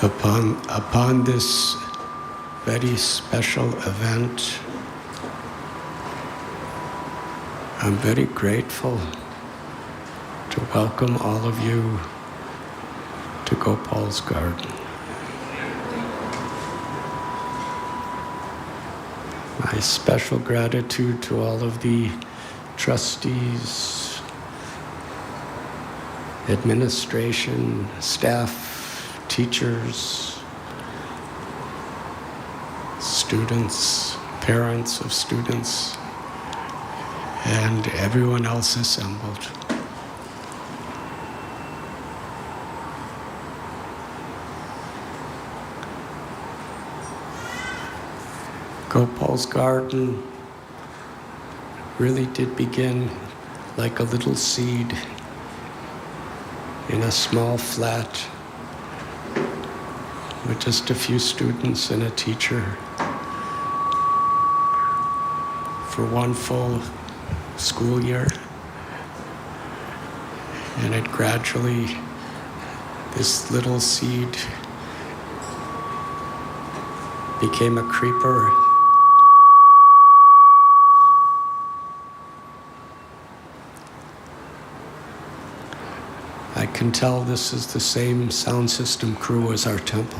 Upon this very special event, I'm very grateful to welcome all of you to Gopal's garden. My special gratitude to all of the trustees, administration, staff, teachers, students, parents of students, and everyone else assembled. Gopal's garden really did begin like a little seed in a small flat with just a few students and a teacher for one full school year. And it gradually, this little seed became a creeper. I can tell this is the same sound system crew as our temple.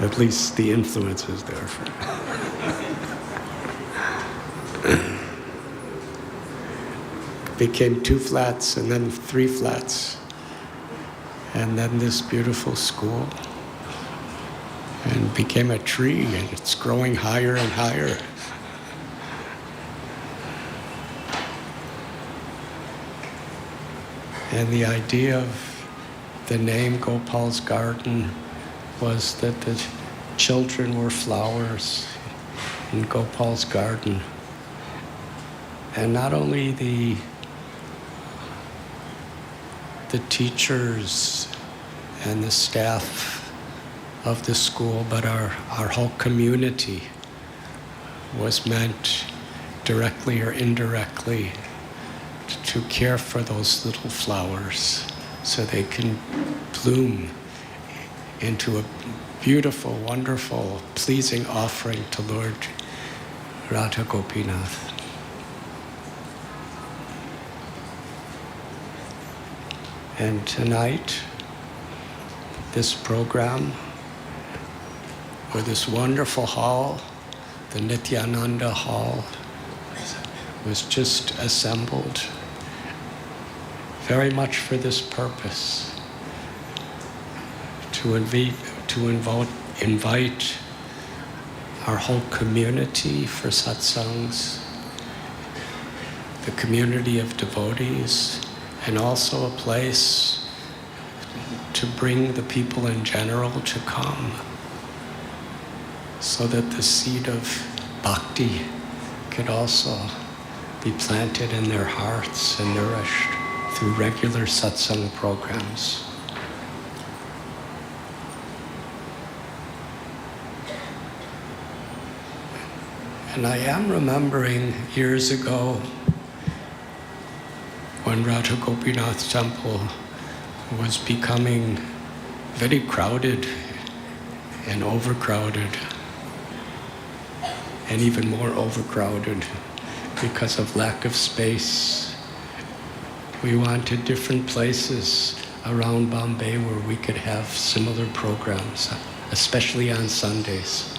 At least the influence is there for it. Became 2 flats and then 3 flats. And then this beautiful school. And became a tree, and it's growing higher and higher. And the idea of the name Gopal's Garden was that the children were flowers in Gopal's garden. And not only the teachers and the staff of the school, but our whole community was meant directly or indirectly to care for those little flowers so they can bloom into a beautiful, wonderful, pleasing offering to Lord Radha Gopinath. And tonight, this program, or this wonderful hall, the Nityananda Hall, was just assembled very much for this purpose, to invite our whole community for satsangs, the community of devotees, and also a place to bring the people in general to come, so that the seed of bhakti could also be planted in their hearts and nourished through regular satsang programs. And I am remembering years ago when Radha Gopinath Temple was becoming very crowded and overcrowded, and even more overcrowded because of lack of space. We wanted different places around Bombay where we could have similar programs, especially on Sundays.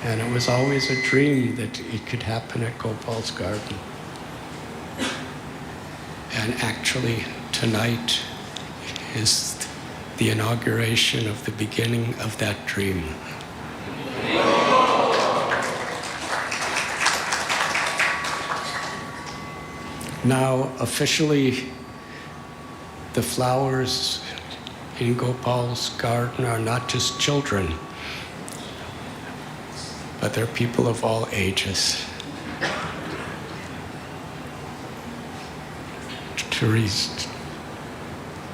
And it was always a dream that it could happen at Gopal's Garden. And actually, tonight is the inauguration of the beginning of that dream. Now, officially, the flowers in Gopal's garden are not just children, but they're people of all ages.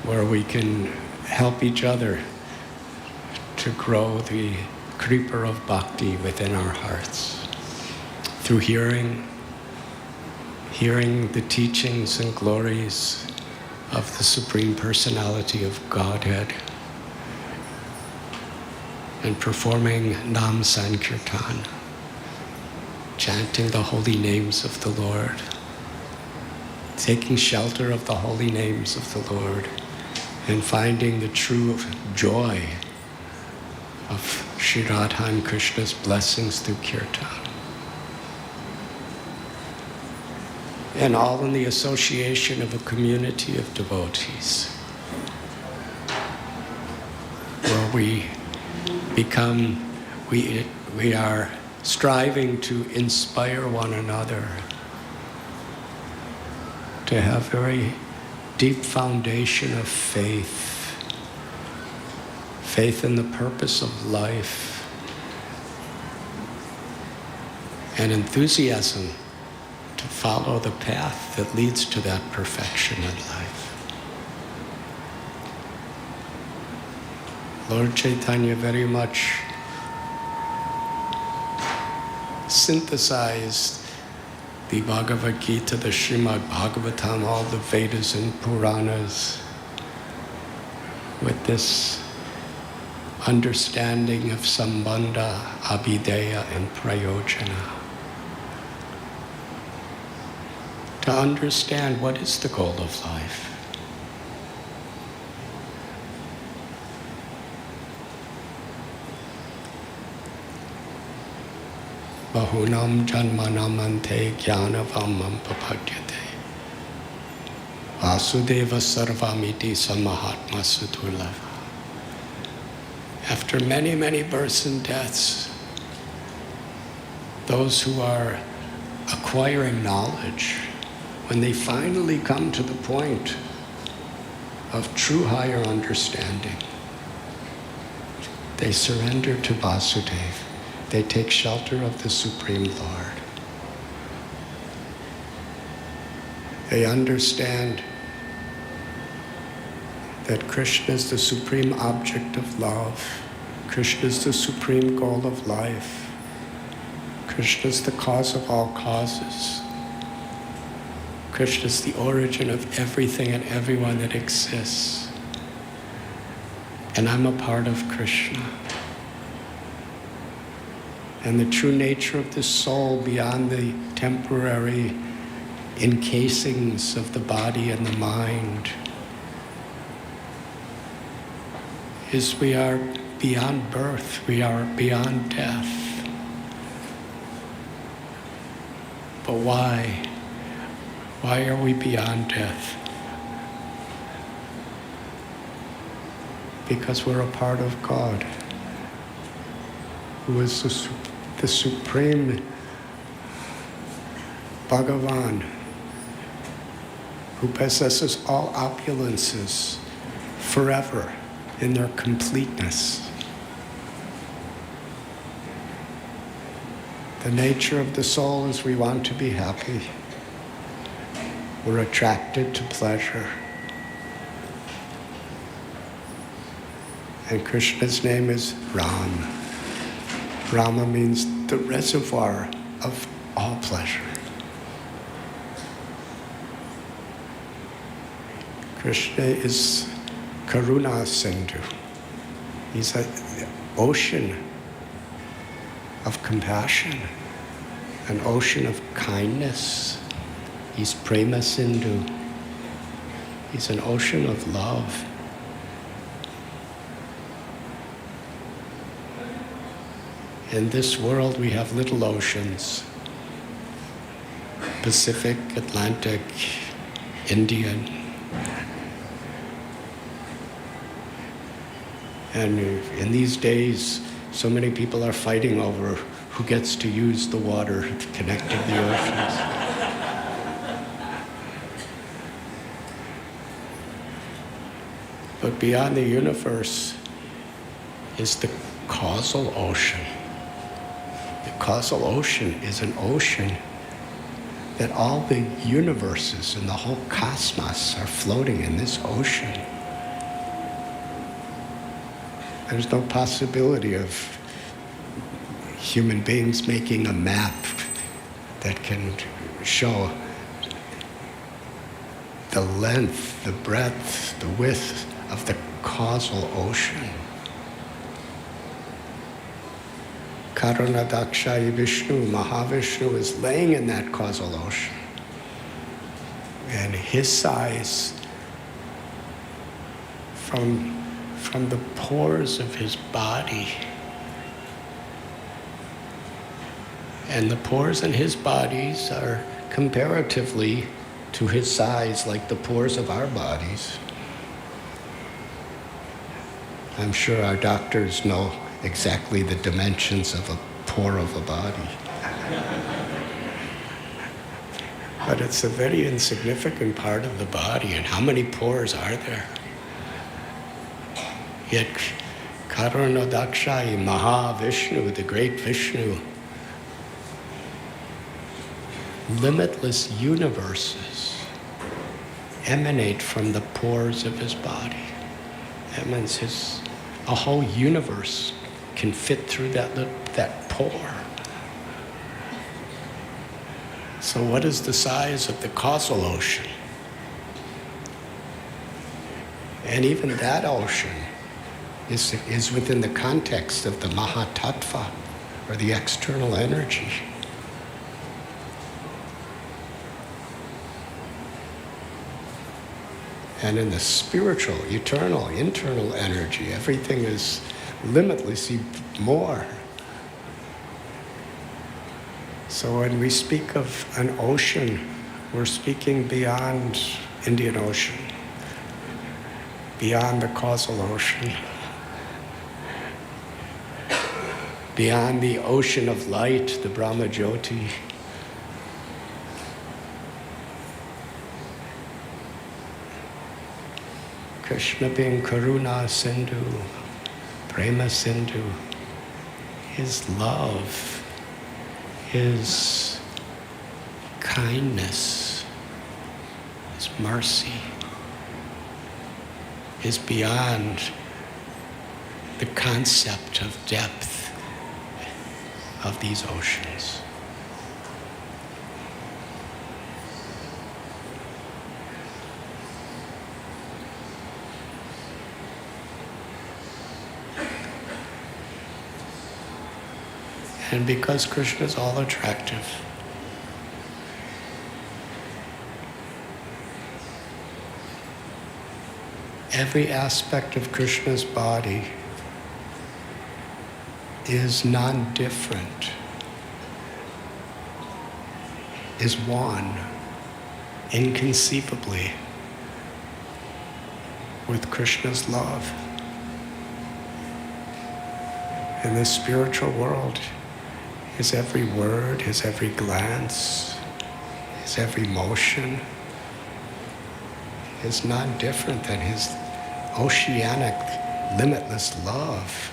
Where we can help each other to grow the creeper of bhakti within our hearts through hearing the teachings and glories of the Supreme Personality of Godhead, and performing Nam Sankirtan, chanting the holy names of the Lord, taking shelter of the holy names of the Lord, and finding the true joy of Sri Radha and Krishna's blessings through kirtan. And all in the association of a community of devotees, where we are striving to inspire one another to have very deep foundation of faith in the purpose of life, and enthusiasm to follow the path that leads to that perfection in life. Lord Chaitanya very much synthesized the Bhagavad Gita, the Srimad Bhagavatam, all the Vedas and Puranas with this understanding of Sambandha, Abhideya, and Prayojana. To understand what is the goal of life. Bahunam janmanam ante jnanavamam papadyate. Vasudeva sarvamiti samahatma sudurlava. After many, many births and deaths, those who are acquiring knowledge, when they finally come to the point of true higher understanding, they surrender to Vasudeva. They take shelter of the Supreme Lord. They understand that Krishna is the supreme object of love. Krishna is the supreme goal of life. Krishna is the cause of all causes. Krishna is the origin of everything and everyone that exists. And I'm a part of Krishna. And the true nature of the soul beyond the temporary encasings of the body and the mind is we are beyond birth, we are beyond death. But why? Why are we beyond death? Because we're a part of God, who is the supreme Bhagavan, who possesses all opulences forever in their completeness. The nature of the soul is we want to be happy. We're attracted to pleasure. And Krishna's name is Ram. Rama means the reservoir of all pleasure. Krishna is Karuna Sindhu. He's an ocean of compassion, an ocean of kindness. He's Prema Sindhu. He's an ocean of love. In this world, we have little oceans: Pacific, Atlantic, Indian. And in these days, so many people are fighting over who gets to use the water connecting the oceans. But beyond the universe is the causal ocean. The causal ocean is an ocean that all the universes and the whole cosmos are floating in this ocean. There's no possibility of human beings making a map that can show the length, the breadth, the width of the causal ocean. Karunadakshayi Vishnu, Mahavishnu, is laying in that causal ocean. And his size from the pores of his body. And the pores in his bodies are comparatively to his size like the pores of our bodies. I'm sure our doctors know exactly the dimensions of a pore of a body. But it's a very insignificant part of the body, and how many pores are there? Yet Karunadakshayi Mahavishnu, the great Vishnu, limitless universes emanate from the pores of his body. That means a whole universe can fit through that pore. So what is the size of the causal ocean? And even that ocean is within the context of the Mahatattva, or the external energy. And in the spiritual, eternal, internal energy, everything is limitlessly more. So when we speak of an ocean, we're speaking beyond Indian Ocean, beyond the causal ocean, beyond the ocean of light, the Brahma Jyoti. Krishna being Karuna Sindhu, Prema Sindhu, his love, his kindness, his mercy is beyond the concept of depth of these oceans. And because Krishna is all attractive, every aspect of Krishna's body is non-different, is one, inconceivably, with Krishna's love. In the spiritual world, his every word, his every glance, his every motion is not different than his oceanic, limitless love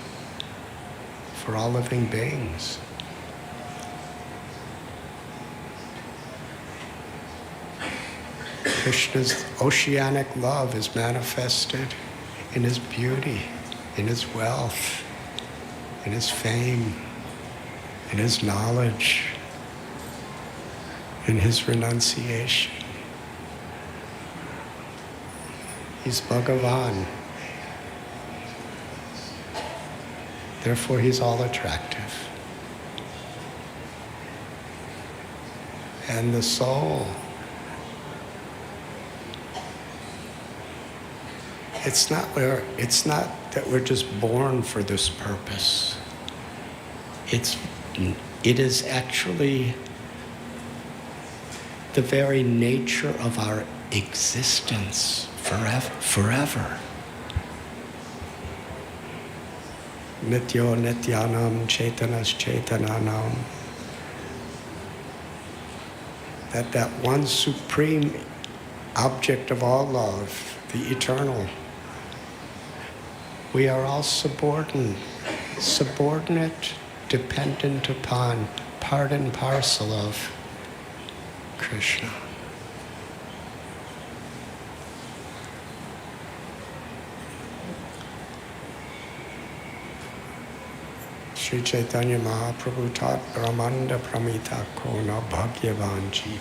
for all living beings. Krishna's oceanic love is manifested in his beauty, in his wealth, in his fame, in his knowledge, in his renunciation. He's Bhagavan. Therefore, he's all attractive. And the soul, it's not that we're just born for this purpose. It is actually the very nature of our existence forever. Nityo nityanam chaitanas chaitananam. That one supreme object of all love, the eternal, we are all subordinate, dependent upon, part and parcel of Krishna. Sri Chaitanya Mahaprabhu taught Brahmanda Pramita Kona Bhagyavan Jiva.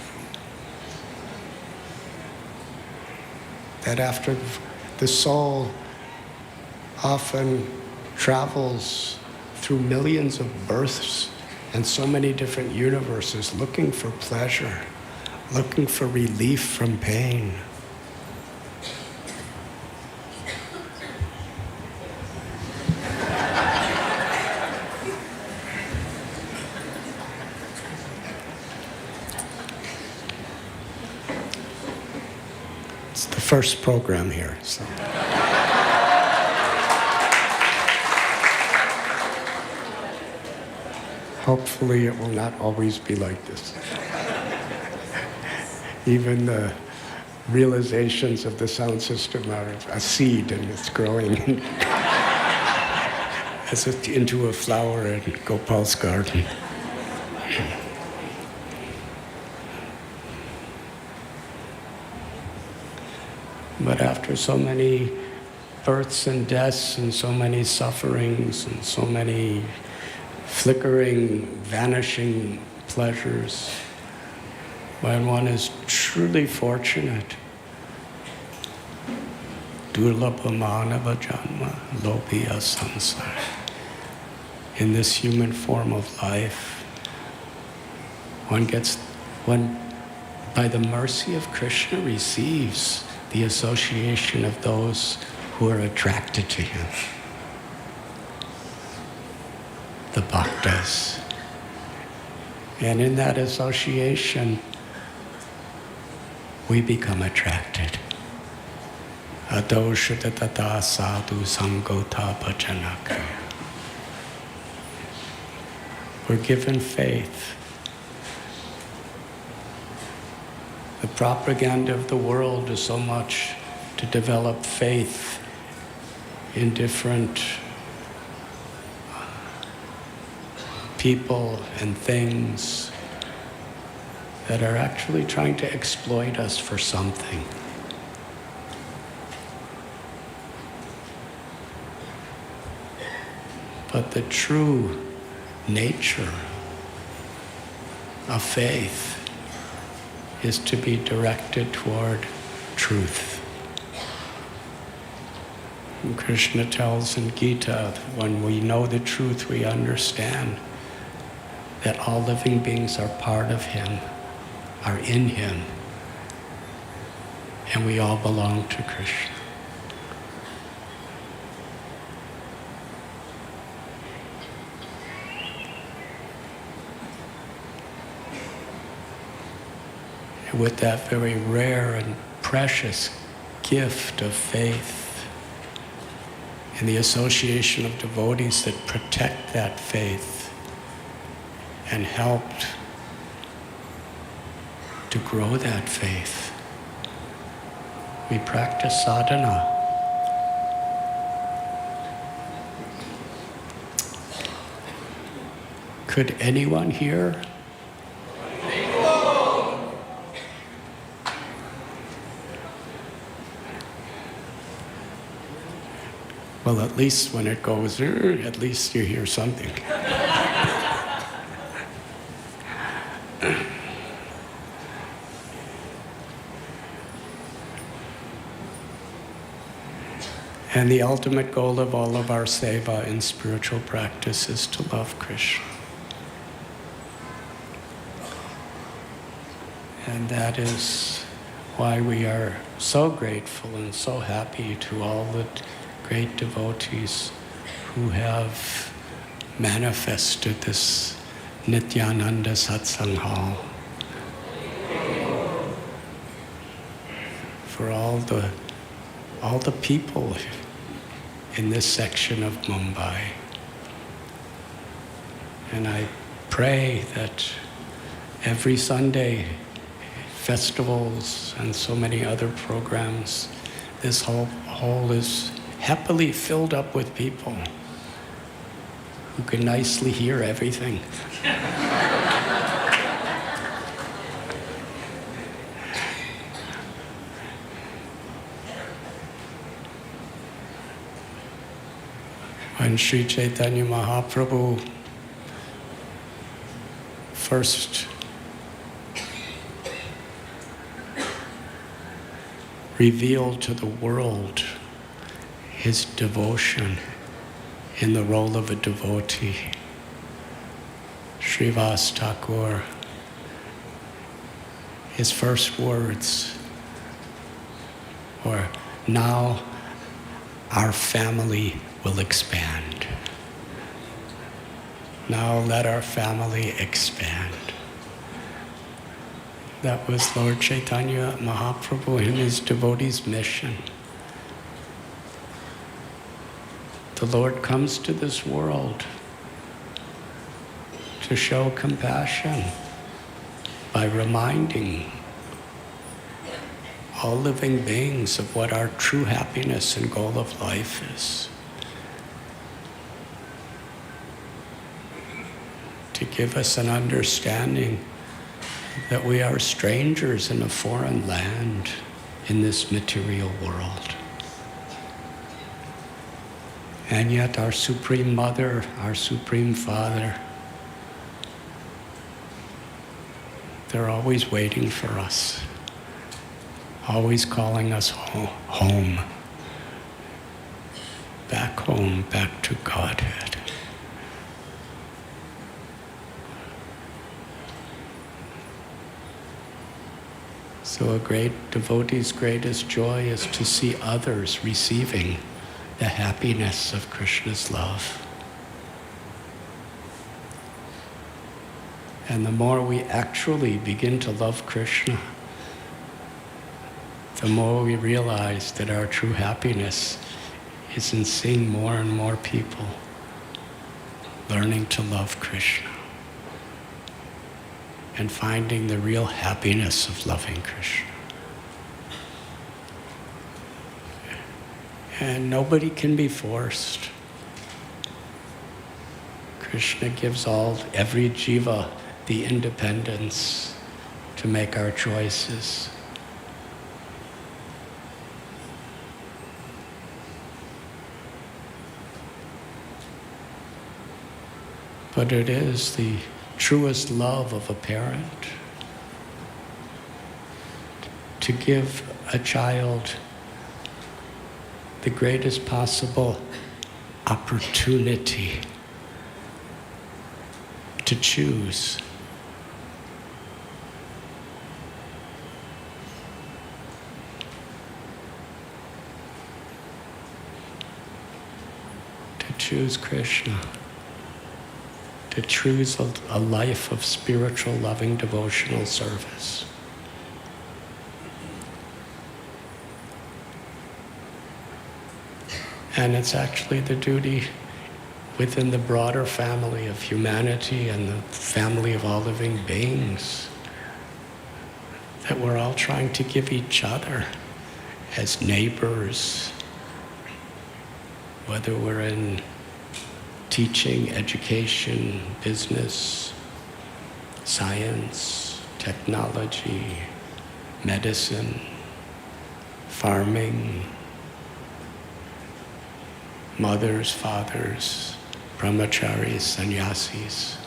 That after the soul often travels through millions of births and so many different universes looking for pleasure, looking for relief from pain. It's the first program here, so. Hopefully it will not always be like this. Even the realizations of the sound system are a seed and it's growing into a flower in Gopal's garden. But after so many births and deaths and so many sufferings and so many flickering, vanishing pleasures, when one is truly fortunate, durlabha manava janma lobhiya samsara, in this human form of life, one, by the mercy of Krishna, receives the association of those who are attracted to him. The bhaktas. And in that association, we become attracted. Adoshadata sadhu sangota bhajanaka. We're given faith. The propaganda of the world is so much to develop faith in different people and things that are actually trying to exploit us for something. But the true nature of faith is to be directed toward truth. And Krishna tells in Gita, when we know the truth, we understand that all living beings are part of him, are in him, and we all belong to Krishna. And with that very rare and precious gift of faith and the association of devotees that protect that faith and helped to grow that faith, we practice sadhana. Could anyone here well, at least when it goes, at least you hear something. And the ultimate goal of all of our seva in spiritual practice is to love Krishna. And that is why we are so grateful and so happy to all the great devotees who have manifested this Nityananda Satsang Hall. For all the people in this section of Mumbai. And I pray that every Sunday, festivals and so many other programs, this hall is happily filled up with people who can nicely hear everything. When Sri Chaitanya Mahaprabhu first revealed to the world his devotion in the role of a devotee. Srivas Thakur, his first words were, "Now our family will expand. Now let our family expand." That was Lord Chaitanya Mahaprabhu in his devotee's mission. The Lord comes to this world to show compassion by reminding all living beings of what our true happiness and goal of life is. To give us an understanding that we are strangers in a foreign land in this material world. And yet our Supreme Mother, our Supreme Father, they're always waiting for us, always calling us home, back to Godhead. So a great devotee's greatest joy is to see others receiving the happiness of Krishna's love. And the more we actually begin to love Krishna, the more we realize that our true happiness is in seeing more and more people learning to love Krishna and finding the real happiness of loving Krishna. And nobody can be forced. Krishna gives every jiva the independence to make our choices. But it is the truest love of a parent to give a child the greatest possible opportunity to choose. To choose Krishna. To choose a life of spiritual, loving, devotional service. And it's actually the duty within the broader family of humanity and the family of all living beings that we're all trying to give each other as neighbors, whether we're in teaching, education, business, science, technology, medicine, farming, mothers, fathers, brahmacharis, sannyasis.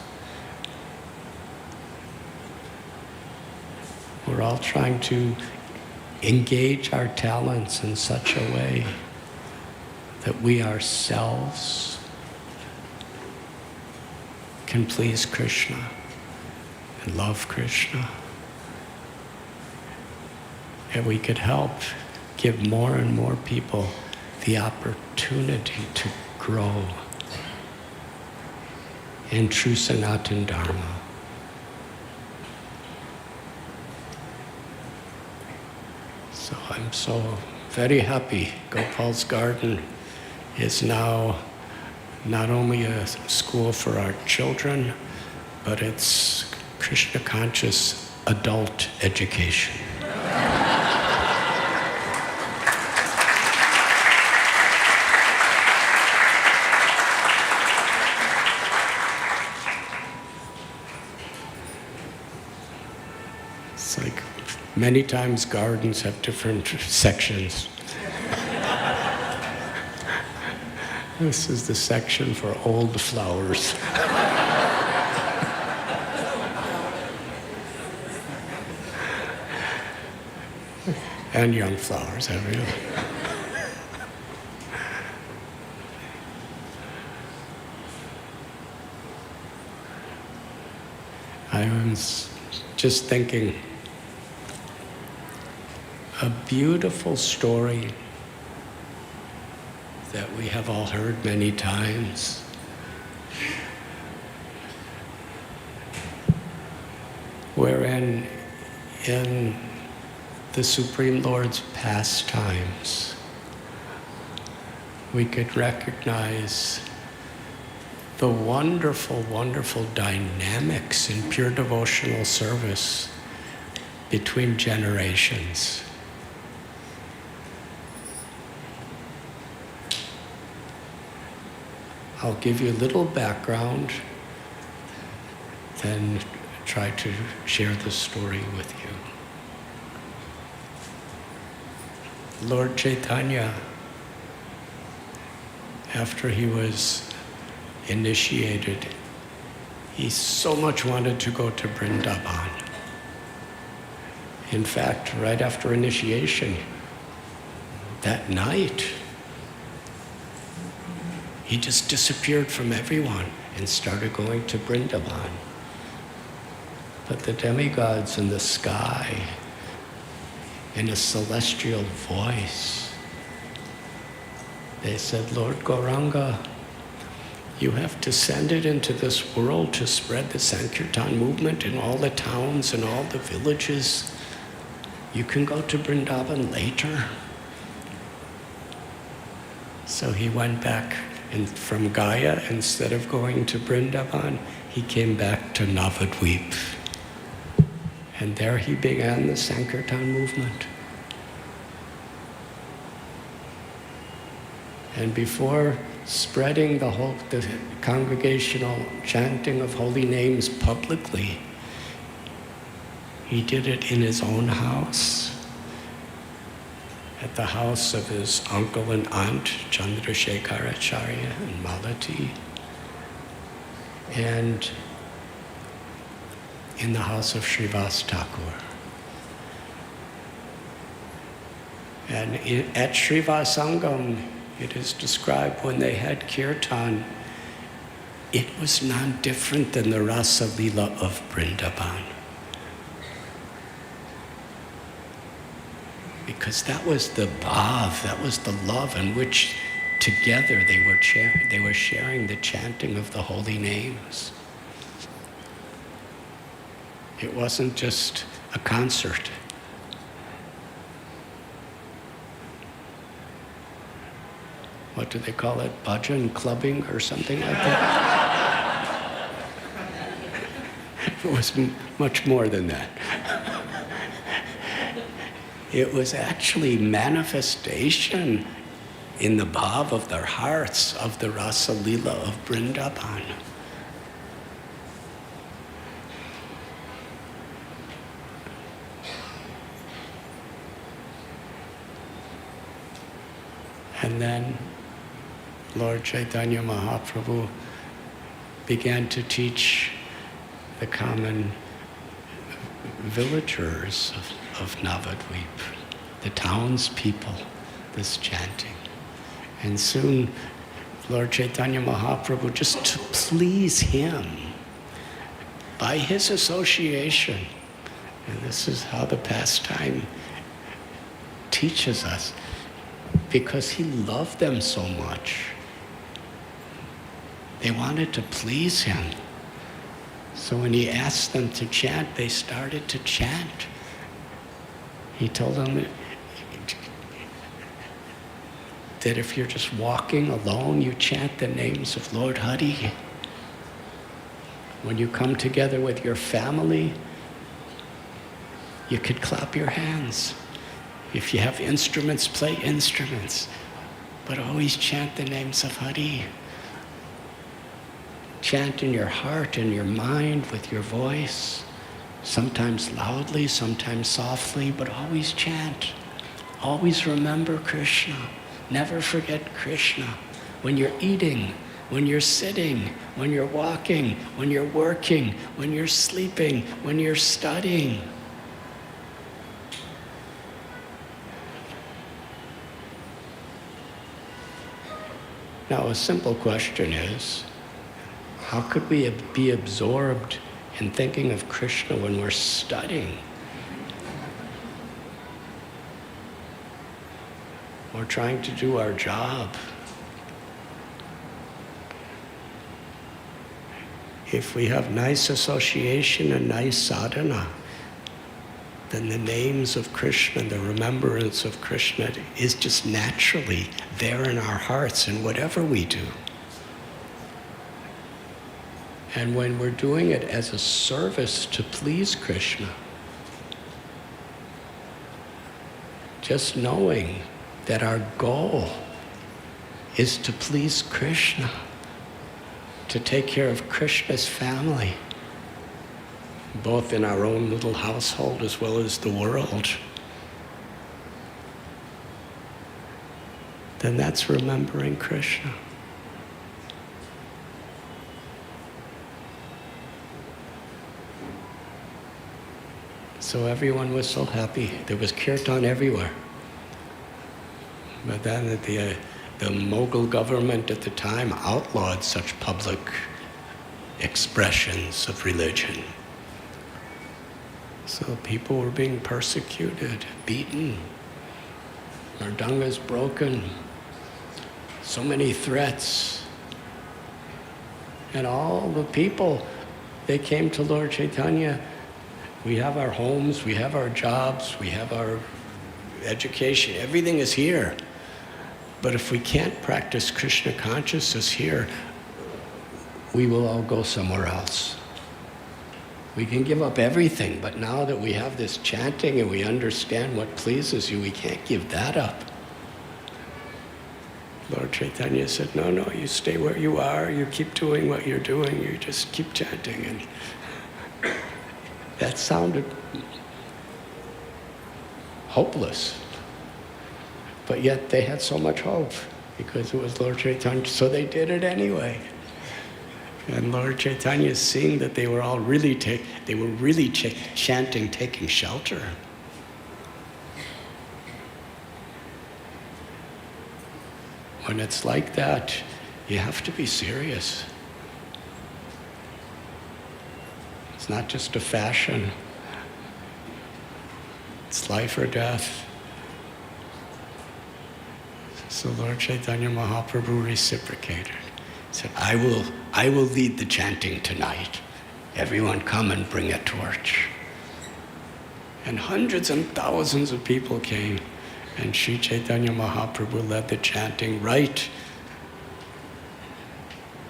We're all trying to engage our talents in such a way that we ourselves can please Krishna and love Krishna. And we could help give more and more people the opportunity to grow in true Sanatana Dharma. So I'm so very happy. Gopal's Garden is now not only a school for our children, but it's Krishna conscious adult education. It's like many times gardens have different sections. This is the section for old flowers. And young flowers everywhere. I was just thinking, a beautiful story that we have all heard many times. Wherein in the Supreme Lord's pastimes, we could recognize the wonderful, wonderful dynamics in pure devotional service between generations. I'll give you a little background, then try to share the story with you. Lord Chaitanya, after he was initiated, he so much wanted to go to Vrindavan. In fact, right after initiation, that night, he just disappeared from everyone and started going to Vrindavan. But the demigods in the sky, in a celestial voice, they said, Lord Gauranga, you have descended into this world to spread the Sankirtan movement in all the towns and all the villages. You can go to Vrindavan later. So he went back from Gaya. Instead of going to Vrindavan, he came back to Navadvip. And there he began the Sankirtan movement. And before spreading the congregational chanting of holy names publicly, he did it in his own house, at the house of his uncle and aunt, Chandrasekharacharya and Malati, and in the house of Srivas Thakur. And at Srivasangam, it is described when they had kirtan, it was none different than the Rasa Leela of Vrindavan. Because that was the bhav, that was the love in which together they were sharing the chanting of the holy names. It wasn't just a concert. What do they call it? Bhajan clubbing or something like that? It was much more than that. It was actually manifestation in the bhav of their hearts of the Rasa Leela of Vrindavan. And then Lord Chaitanya Mahaprabhu began to teach the common villagers of Navadvip, the townspeople, this chanting. And soon Lord Chaitanya Mahaprabhu, just to please him, by his association, and this is how the pastime teaches us, because he loved them so much. They wanted to please him. So when he asked them to chant, they started to chant. He told them that if you're just walking alone, you chant the names of Lord Hari. When you come together with your family, you could clap your hands. If you have instruments, play instruments. But always chant the names of Hari. Chant in your heart and your mind with your voice. Sometimes loudly, sometimes softly, but always chant. Always remember Krishna. Never forget Krishna. When you're eating, when you're sitting, when you're walking, when you're working, when you're sleeping, when you're studying. Now, a simple question is, how could we be absorbed in thinking of Krishna when we're studying? We're trying to do our job. If we have nice association and nice sadhana, then the names of Krishna, the remembrance of Krishna is just naturally there in our hearts in whatever we do. And when we're doing it as a service to please Krishna, just knowing that our goal is to please Krishna, to take care of Krishna's family, both in our own little household as well as the world, then that's remembering Krishna. So everyone was so happy. There was kirtan everywhere. But then the Mughal government at the time outlawed such public expressions of religion. So people were being persecuted, beaten, mridangas broken, so many threats. And all the people, they came to Lord Chaitanya. We have our homes, we have our jobs, we have our education, everything is here. But if we can't practice Krishna consciousness here, we will all go somewhere else. We can give up everything, but now that we have this chanting and we understand what pleases you, we can't give that up. Lord Chaitanya said, no, you stay where you are, you keep doing what you're doing, you just keep chanting. And that sounded hopeless. But yet they had so much hope because it was Lord Chaitanya, so they did it anyway. And Lord Chaitanya, seeing that they were all really chanting, taking shelter. When it's like that, you have to be serious. It's not just a fashion. It's life or death. So Lord Chaitanya Mahaprabhu reciprocated. He said, I will lead the chanting tonight. Everyone come and bring a torch. And hundreds and thousands of people came. And Sri Chaitanya Mahaprabhu led the chanting right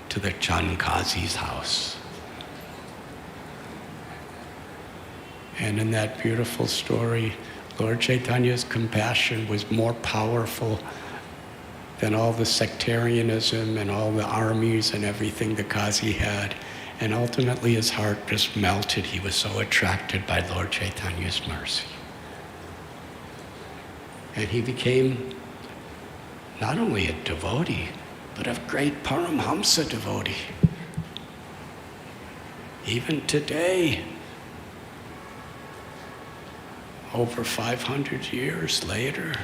to the Chankazi's house. And in that beautiful story, Lord Chaitanya's compassion was more powerful than all the sectarianism and all the armies and everything the Kazi had. And ultimately his heart just melted. He was so attracted by Lord Chaitanya's mercy. And he became not only a devotee, but a great Paramhamsa devotee. Even today, over 500 years later,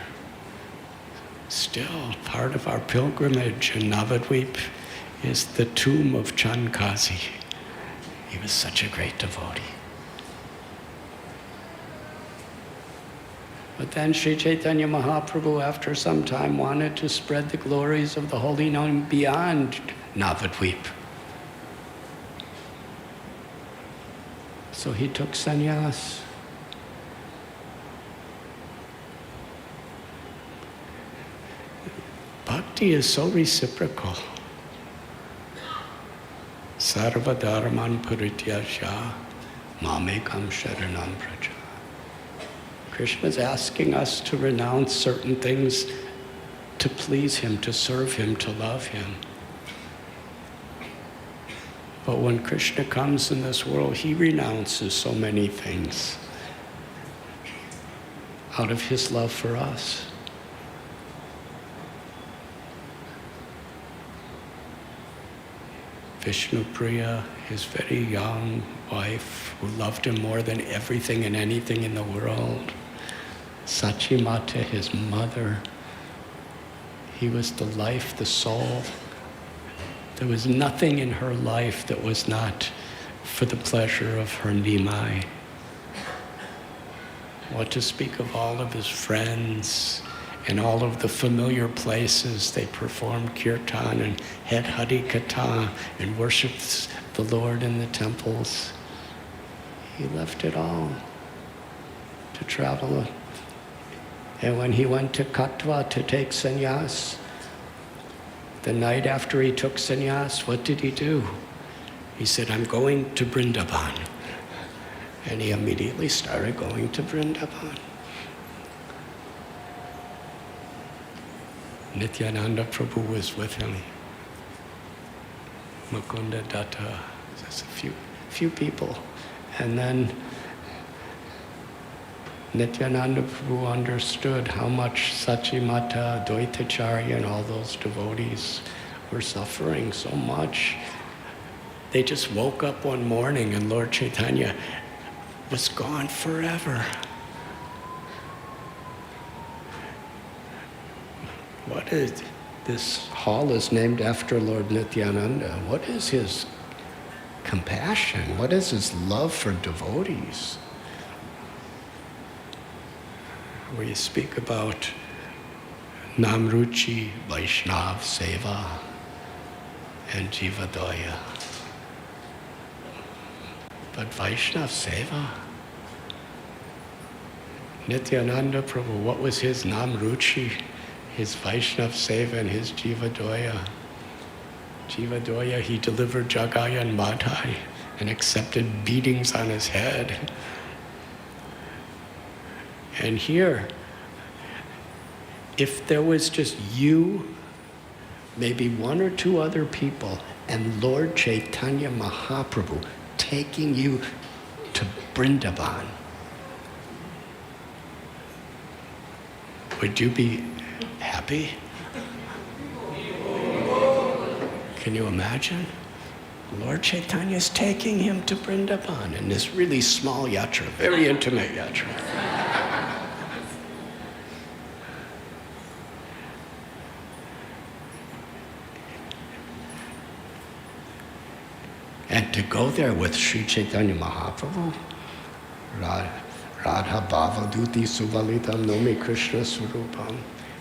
still part of our pilgrimage in Navadvip is the tomb of Chankazi. He was such a great devotee. But then Sri Chaitanya Mahaprabhu, after some time, wanted to spread the glories of the holy name beyond Navadvip. So he took sannyas. Bhakti is so reciprocal. Sarva dharman parityasya mamekam sharanam praja. Krishna is asking us to renounce certain things to please him, to serve him, to love him. But when Krishna comes in this world, he renounces so many things out of his love for us. Vishnupriya, his very young wife, who loved him more than everything and anything in the world. Sachimata, his mother. He was the life, the soul There was nothing in her life that was not for the pleasure of her Nimai. What to speak of all of his friends and all of the familiar places they performed kirtan and had Hari Katha and worshipped the Lord in the temples. He left it all to travel. And when he went to Katwa to take sannyas, the night after he took sannyas, what did he do? He said, I'm going to Vrindavan. And he immediately started going to Vrindavan. Nityananda Prabhu was with him. Mukunda Datta, just a few people. And then Nityananda Prabhu understood how much Sachimata, Dvaitacharya, and all those devotees were suffering so much. They just woke up one morning and Lord Chaitanya was gone forever. What is this hall is named after Lord Nityananda? What is his compassion? What is his love for devotees? We speak about Namruchi, Vaishnav Seva, and Jivadoya. But Vaishnav Seva, Nityananda Prabhu, what was his Namruchi, his Vaishnav Seva, and his Jivadoya? Jivadoya, he delivered Jagaya and Madhai and accepted beatings on his head. And here, if there was just you, maybe one or two other people, and Lord Chaitanya Mahaprabhu taking you to Vrindavan, would you be happy? Can you imagine? Lord Chaitanya is taking him to Vrindavan in this really small yatra, very intimate yatra. And to go there with Sri Chaitanya Mahaprabhu, Radha Bhava Duti Suvalitam Nomi Krishna Surupam.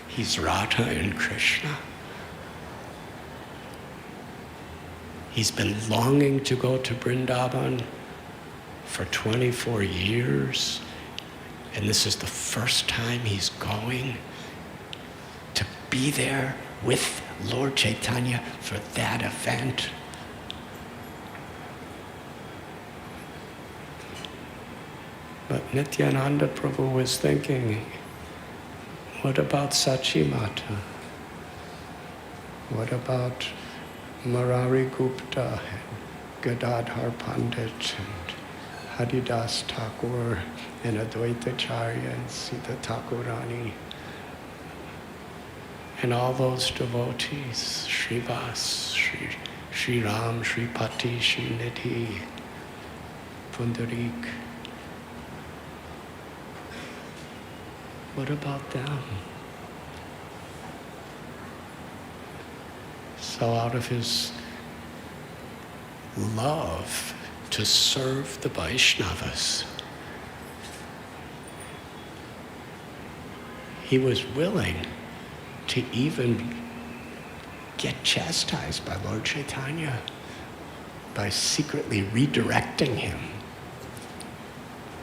He's Radha and Krishna. He's been longing to go to Vrindavan for 24 years. And this is the first time he's going to be there with Lord Chaitanya for that event. But Nityananda Prabhu was thinking, what about Sachimata? What about Murari Gupta and Gadadhar Pandit and Haridas Thakur and Advaitacharya and Sita Thakurani and all those devotees, Srivas, Sri Ram, Sri Pati, Sri Nidhi, Pundarik. What about them? So out of his love to serve the Vaishnavas, he was willing to even get chastised by Lord Chaitanya by secretly redirecting him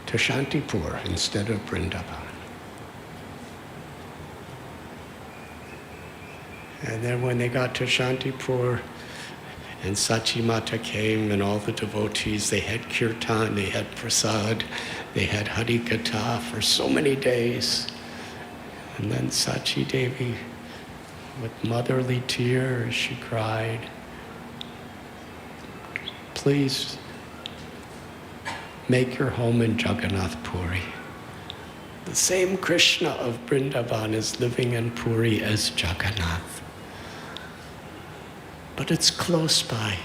to Shantipur instead of Vrindavan. And then when they got to Shantipur and Sachimata came and all the devotees, they had kirtan, they had prasad, they had Hari Katha for so many days. And then Sachi Devi, with motherly tears, she cried, please make your home in Jagannath Puri. The same Krishna of Vrindavan is living in Puri as Jagannath. But it's close by.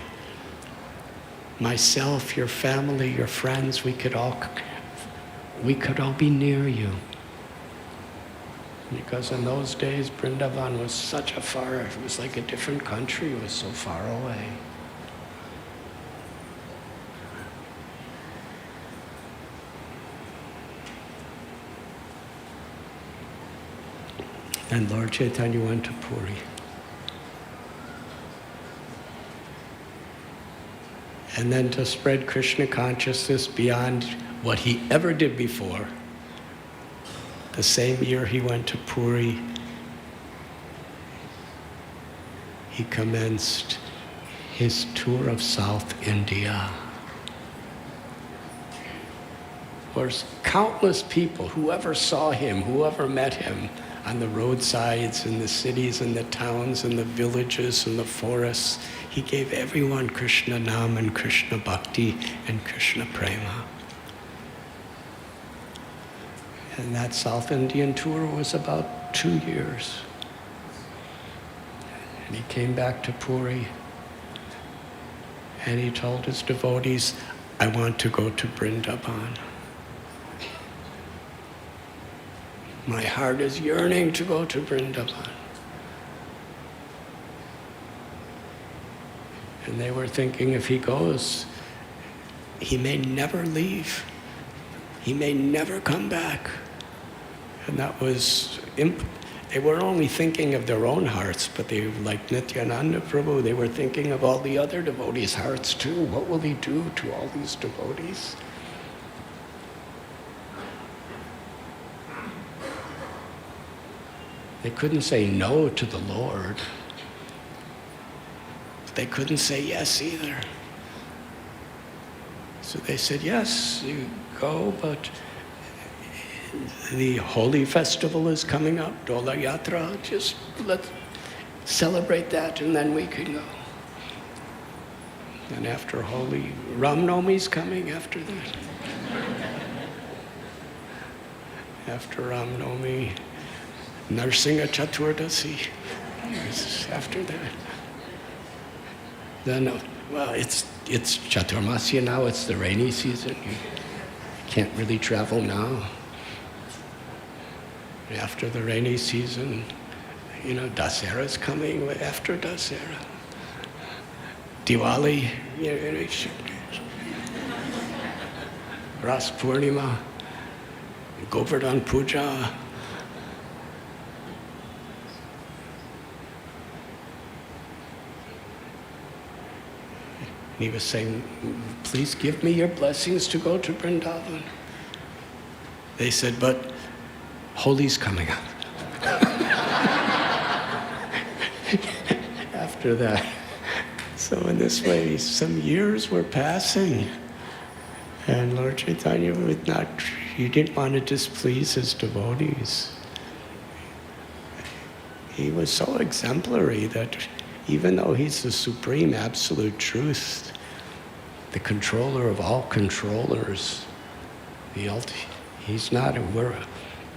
Myself, your family, your friends, we could all be near you. Because in those days, Vrindavan was such a far, it was like a different country, it was so far away. And Lord Chaitanya went to Puri. And then to spread Krishna consciousness beyond what he ever did before, the same year he went to Puri, he commenced his tour of South India. There's countless people, whoever saw him, whoever met him, on the roadsides, in the cities, in the towns, in the villages, in the forests. He gave everyone Krishna Nam and Krishna Bhakti and Krishna Prema. And that South Indian tour was about 2 years. And he came back to Puri and he told his devotees, I want to go to Vrindavan. My heart is yearning to go to Vrindavan. And they were thinking if he goes, he may never leave. He may never come back. And that was, they were only thinking of their own hearts, but they, like Nityananda Prabhu, they were thinking of all the other devotees' hearts too. What will he do to all these devotees? They couldn't say no to the Lord. They couldn't say yes either. So they said, yes, you go, but the holy festival is coming up, Dola Yatra, just let's celebrate that and then we can go. And after Holy Ram Nomi's coming after that. After Ram Nomi, Narsingha Chaturdasi, after that. Then, well, it's Chaturmasya now, it's the rainy season. You can't really travel now. After the rainy season, Dasara's coming after Dasara. Diwali, Ras Purnima, Govardhan Puja. And he was saying, please give me your blessings to go to Vrindavan. They said, but Holi's coming up. After that. So in this way, some years were passing. And Lord Chaitanya he didn't want to displease his devotees. He was so exemplary that even though he's the supreme absolute truth, the controller of all controllers, he's not,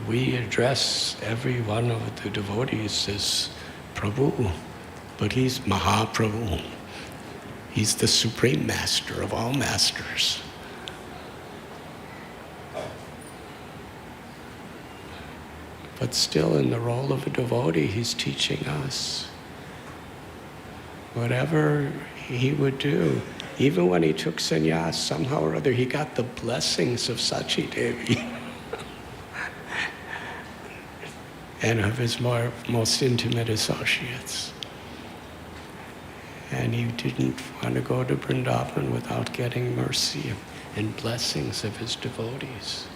we address every one of the devotees as Prabhu, but he's Mahaprabhu. He's the supreme master of all masters. But still in the role of a devotee, he's teaching us. Whatever he would do, even when he took sannyas, somehow or other he got the blessings of Sachi Devi and of his most intimate associates. And he didn't want to go to Vrindavan without getting mercy and blessings of his devotees.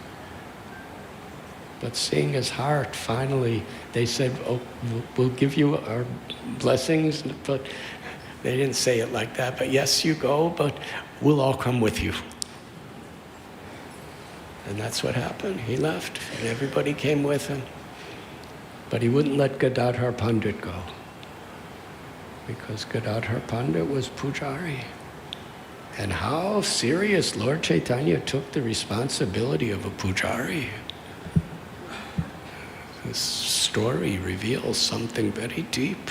But seeing his heart, finally, they said, oh, we'll give you our blessings, but they didn't say it like that, but yes, you go, but we'll all come with you. And that's what happened. He left, and everybody came with him. But he wouldn't let Gadadhar Pandit go, because Gadadhar Pandit was Pujari. And how serious Lord Chaitanya took the responsibility of a Pujari. This story reveals something very deep.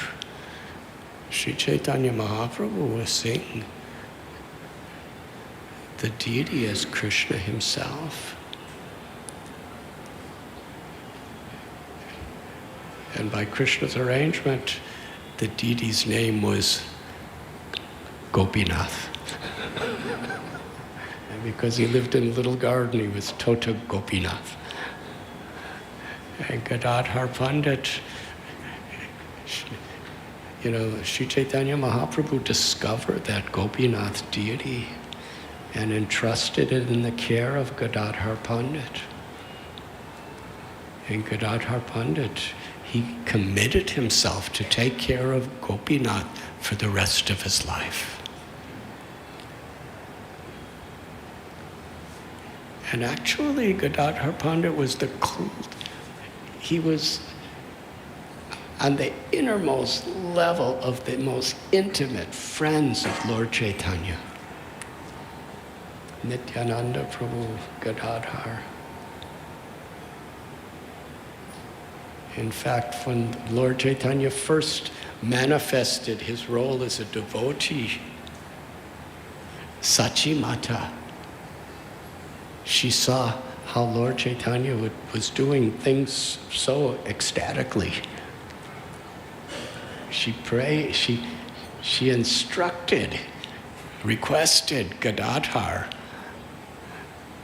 Sri Chaitanya Mahaprabhu was seeing the deity as Krishna himself. And by Krishna's arrangement, the deity's name was Gopinath. And because he lived in a little garden, he was Tota Gopinath. And Gadadhar Pandit, Sri Chaitanya Mahaprabhu discovered that Gopinath deity and entrusted it in the care of Gadadhar Pandit. And Gadadhar Pandit, he committed himself to take care of Gopinath for the rest of his life. And actually, Gadadhar Pandit was he was on the innermost level of the most intimate friends of Lord Chaitanya. Nityananda Prabhu, Gadadhar. In fact, when Lord Chaitanya first manifested his role as a devotee, Sachi Mata, she saw how Lord Chaitanya was doing things so ecstatically. She prayed, she instructed, requested Gadadhar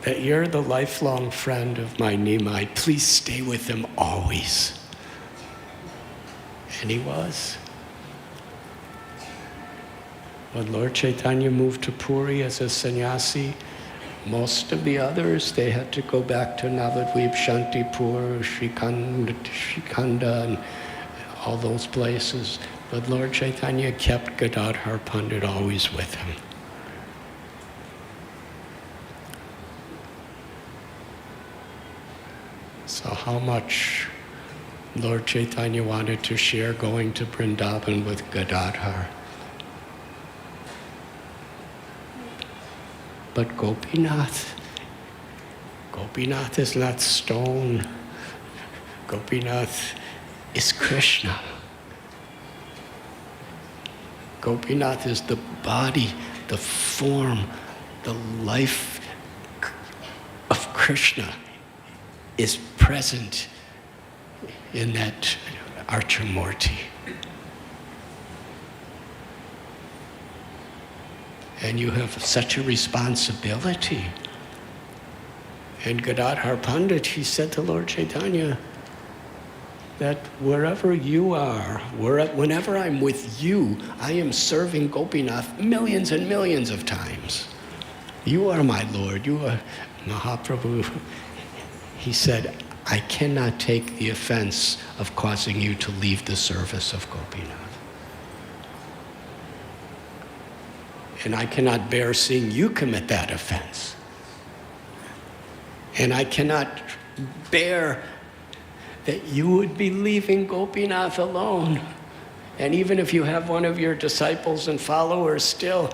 that you're the lifelong friend of my Nimai. Please stay with him always. And he was. When Lord Chaitanya moved to Puri as a sannyasi, most of the others, they had to go back to Navadvip, Shantipur, Shrikanda, and all those places. But Lord Chaitanya kept Gadadhar Pandit always with him. So how much Lord Chaitanya wanted to share going to Vrindavan with Gadadhar. But Gopinath is not stone. Gopinath is Krishna. Gopinath is the body, the form, the life of Krishna is present in that Archamurti. And you have such a responsibility. And Gadadhar Pandit, he said to Lord Chaitanya that wherever you are, whenever I'm with you, I am serving Gopinath millions and millions of times. You are my Lord, you are Mahaprabhu. He said, I cannot take the offense of causing you to leave the service of Gopinath. And I cannot bear seeing you commit that offense. And I cannot bear that you would be leaving Gopinath alone. And even if you have one of your disciples and followers still,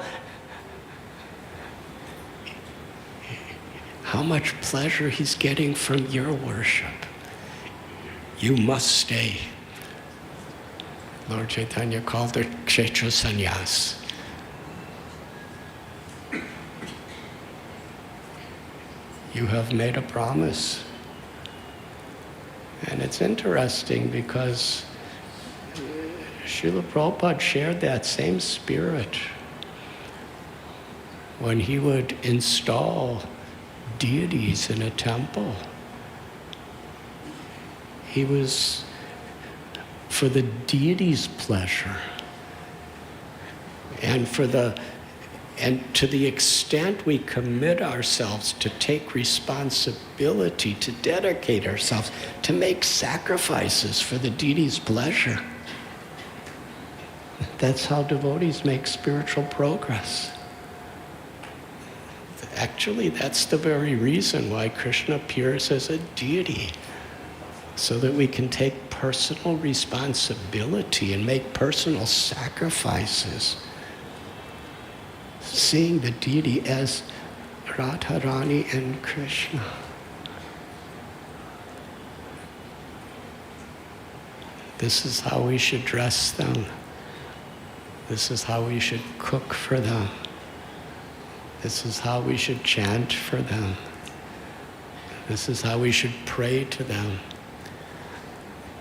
how much pleasure he's getting from your worship. You must stay. Lord Chaitanya called it Kshetra Sannyas. You have made a promise. And it's interesting because Srila Prabhupada shared that same spirit when he would install deities in a temple. He was for the deity's pleasure and to the extent we commit ourselves to take responsibility, to dedicate ourselves, to make sacrifices for the deity's pleasure. That's how devotees make spiritual progress. Actually, that's the very reason why Krishna appears as a deity, so that we can take personal responsibility and make personal sacrifices, seeing the deity as Radharani and Krishna. This is how we should dress them. This is how we should cook for them. This is how we should chant for them. This is how we should pray to them.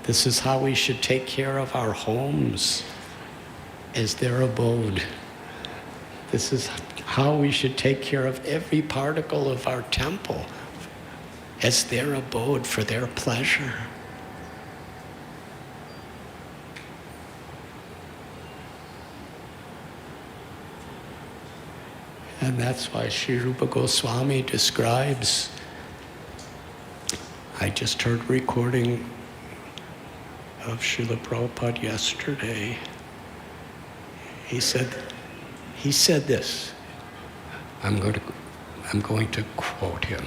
This is how we should take care of our homes as their abode. This is how we should take care of every particle of our temple as their abode for their pleasure. And that's why Sri Rupa Goswami describes, I just heard a recording of Srila Prabhupada yesterday. He said this. I'm going to quote him.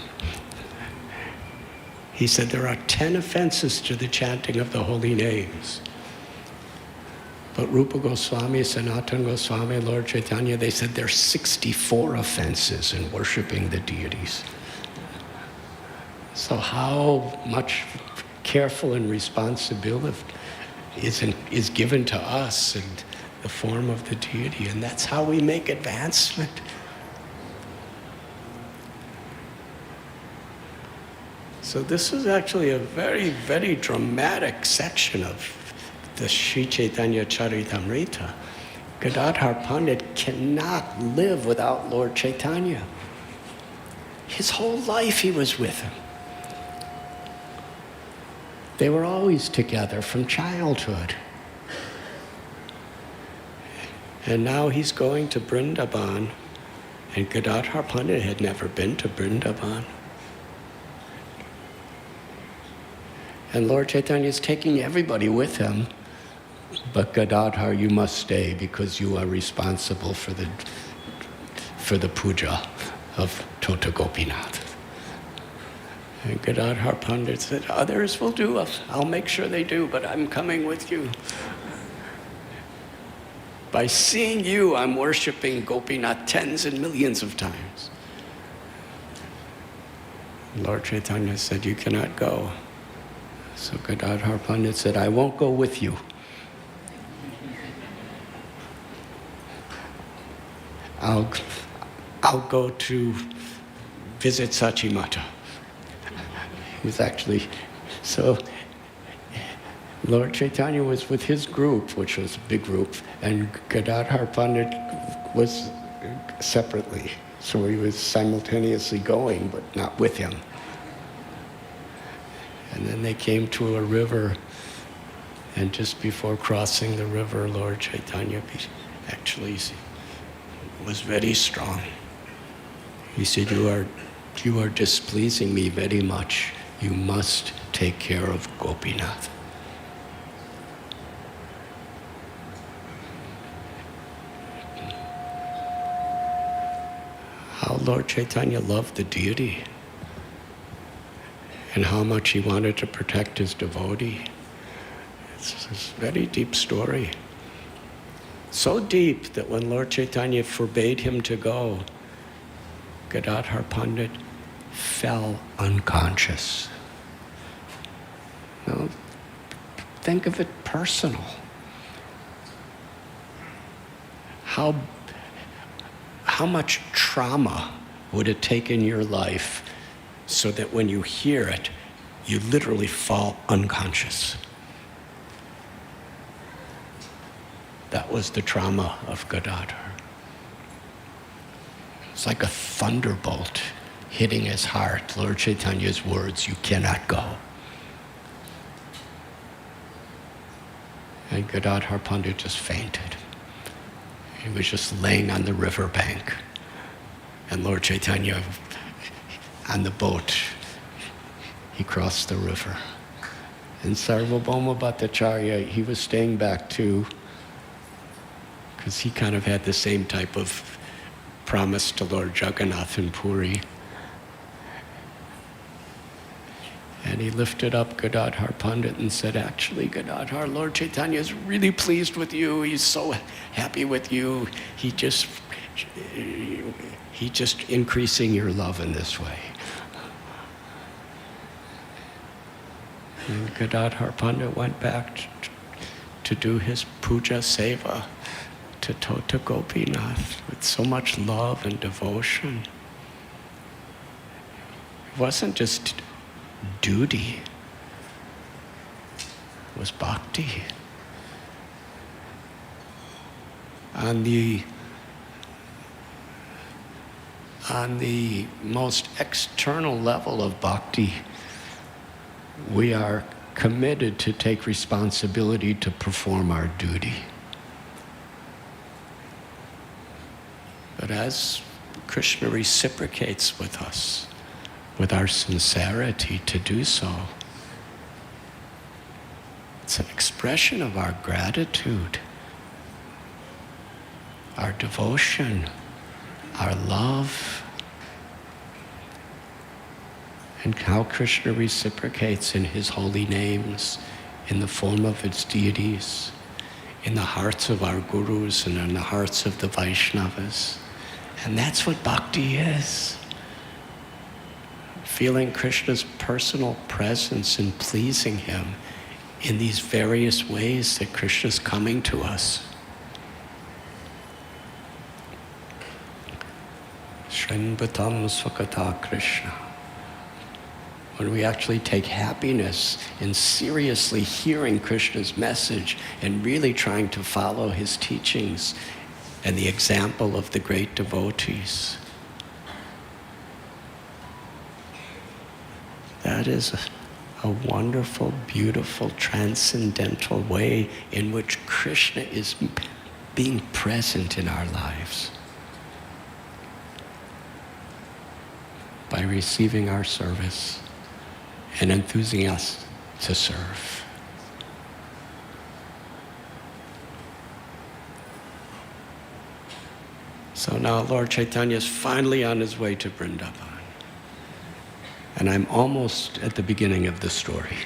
He said, there are 10 offenses to the chanting of the holy names. But Rupa Goswami, Sanatana Goswami, Lord Chaitanya, they said there's 64 offenses in worshiping the deities. So how much careful and responsibility is given to us in the form of the deity, and that's how we make advancement. So this is actually a very, very dramatic section of the Sri Chaitanya Charitamrita. Gadadhar Pandit cannot live without Lord Chaitanya. His whole life he was with him. They were always together from childhood. And now he's going to Vrindavan, and Gadadhar Pandit had never been to Vrindavan. And Lord Chaitanya is taking everybody with him, but Gadadhar, you must stay because you are responsible for the puja of Tota Gopinath. And Gadadhar Pandit said, others will do it. I'll make sure they do, but I'm coming with you. By seeing you, I'm worshiping Gopinath tens and millions of times. Lord Chaitanya said, you cannot go. So Gadadhar Pandit said, I won't go with you. I'll go to visit Sachimata. He was actually, so Lord Chaitanya was with his group, which was a big group, and Gadadhar Pandit was separately. So he was simultaneously going, but not with him. And then they came to a river, and just before crossing the river, Lord Chaitanya actually was very strong. He said, you are displeasing me very much. You must take care of Gopinath. How Lord Chaitanya loved the deity and how much he wanted to protect his devotee. It's a very deep story. So deep that when Lord Chaitanya forbade him to go, Gadadhar Pandit fell unconscious. Now, think of it personal. How much trauma would it take in your life so that when you hear it, you literally fall unconscious? That was the trauma of Gadadhar. It's like a thunderbolt hitting his heart. Lord Chaitanya's words, you cannot go. And Gadadhar Pandit just fainted. He was just laying on the riverbank. And Lord Chaitanya, on the boat, he crossed the river. And Sarvabhauma Bhattacharya, he was staying back too, because he kind of had the same type of promise to Lord Jagannath in Puri. And he lifted up Gadadhar Pandit and said, actually, Gadadhar, Lord Chaitanya is really pleased with you. He's so happy with you. He just increasing your love in this way. And Gadadhar Pandit went back to do his puja seva to Tota Gopinath with so much love and devotion. It wasn't just duty. was bhakti. On the most external level of bhakti, we are committed to take responsibility to perform our duty. But as Krishna reciprocates with us, with our sincerity to do so, it's an expression of our gratitude, our devotion, our love, and how Krishna reciprocates in his holy names, in the form of its deities, in the hearts of our gurus and in the hearts of the Vaishnavas. And that's what bhakti is. Feeling Krishna's personal presence and pleasing him in these various ways that Krishna's coming to us. Shrinvatam Swakata Krishna. When we actually take happiness in seriously hearing Krishna's message and really trying to follow his teachings and the example of the great devotees. That is a wonderful, beautiful, transcendental way in which Krishna is being present in our lives. By receiving our service and enthusing us to serve. So now Lord Chaitanya is finally on his way to Vrindavan. And I'm almost at the beginning of the story.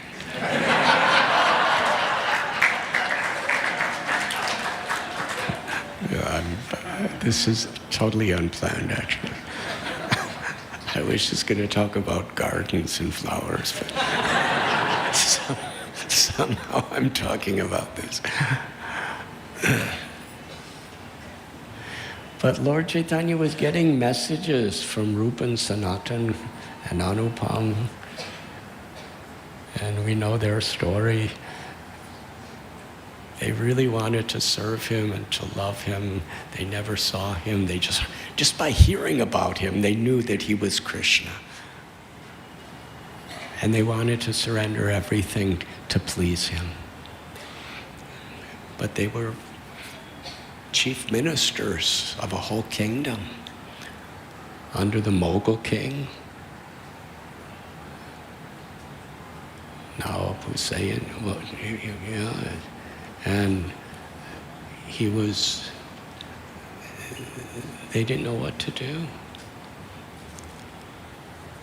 This is totally unplanned, actually. I was just going to talk about gardens and flowers, but somehow I'm talking about this. But Lord Chaitanya was getting messages from Rupa and Sanatan and Anupam, and we know their story. They really wanted to serve him and to love him. They never saw him. They just by hearing about him, they knew that he was Krishna. And they wanted to surrender everything to please him. But they were chief ministers of a whole kingdom under the Mughal king. Now Hussein, and they didn't know what to do.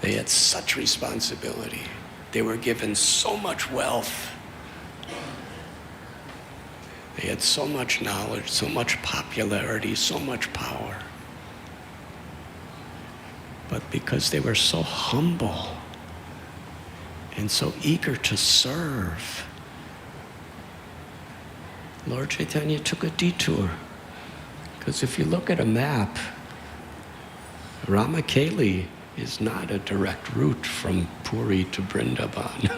They had such responsibility. They were given so much wealth. They had so much knowledge, so much popularity, so much power. But because they were so humble and so eager to serve, Lord Chaitanya took a detour. Because if you look at a map, Ramakeli is not a direct route from Puri to Vrindavan.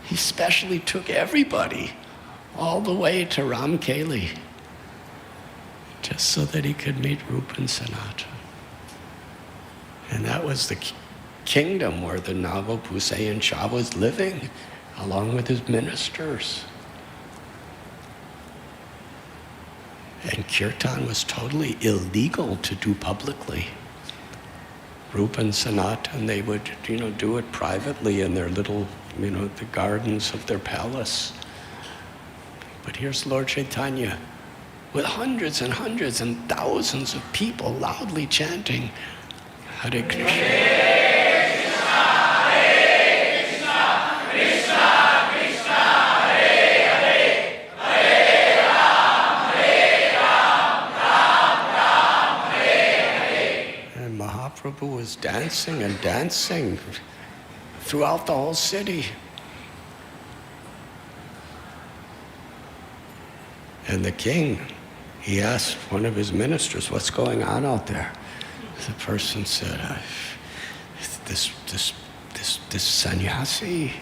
He specially took everybody all the way to Ramkeli just so that he could meet Rupa and Sanatan. And that was the kingdom where the Nawab Hussain Shah was living along with his ministers. And kirtan was totally illegal to do publicly. Rupa and Sanatan, they would, do it privately in their little, the gardens of their palace. But here's Lord Chaitanya with hundreds and hundreds and thousands of people loudly chanting Hare Krishna. Prabhu was dancing and dancing throughout the whole city. And the king, he asked one of his ministers, what's going on out there? The person said, this sannyasi,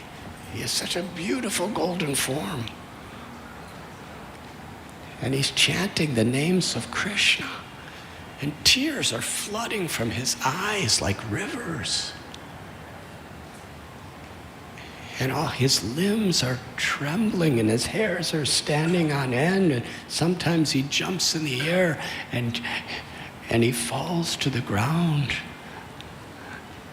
He has such a beautiful golden form. And he's chanting the names of Krishna. And tears are flooding from his eyes like rivers. And all his limbs are trembling and his hairs are standing on end. And sometimes he jumps in the air and he falls to the ground.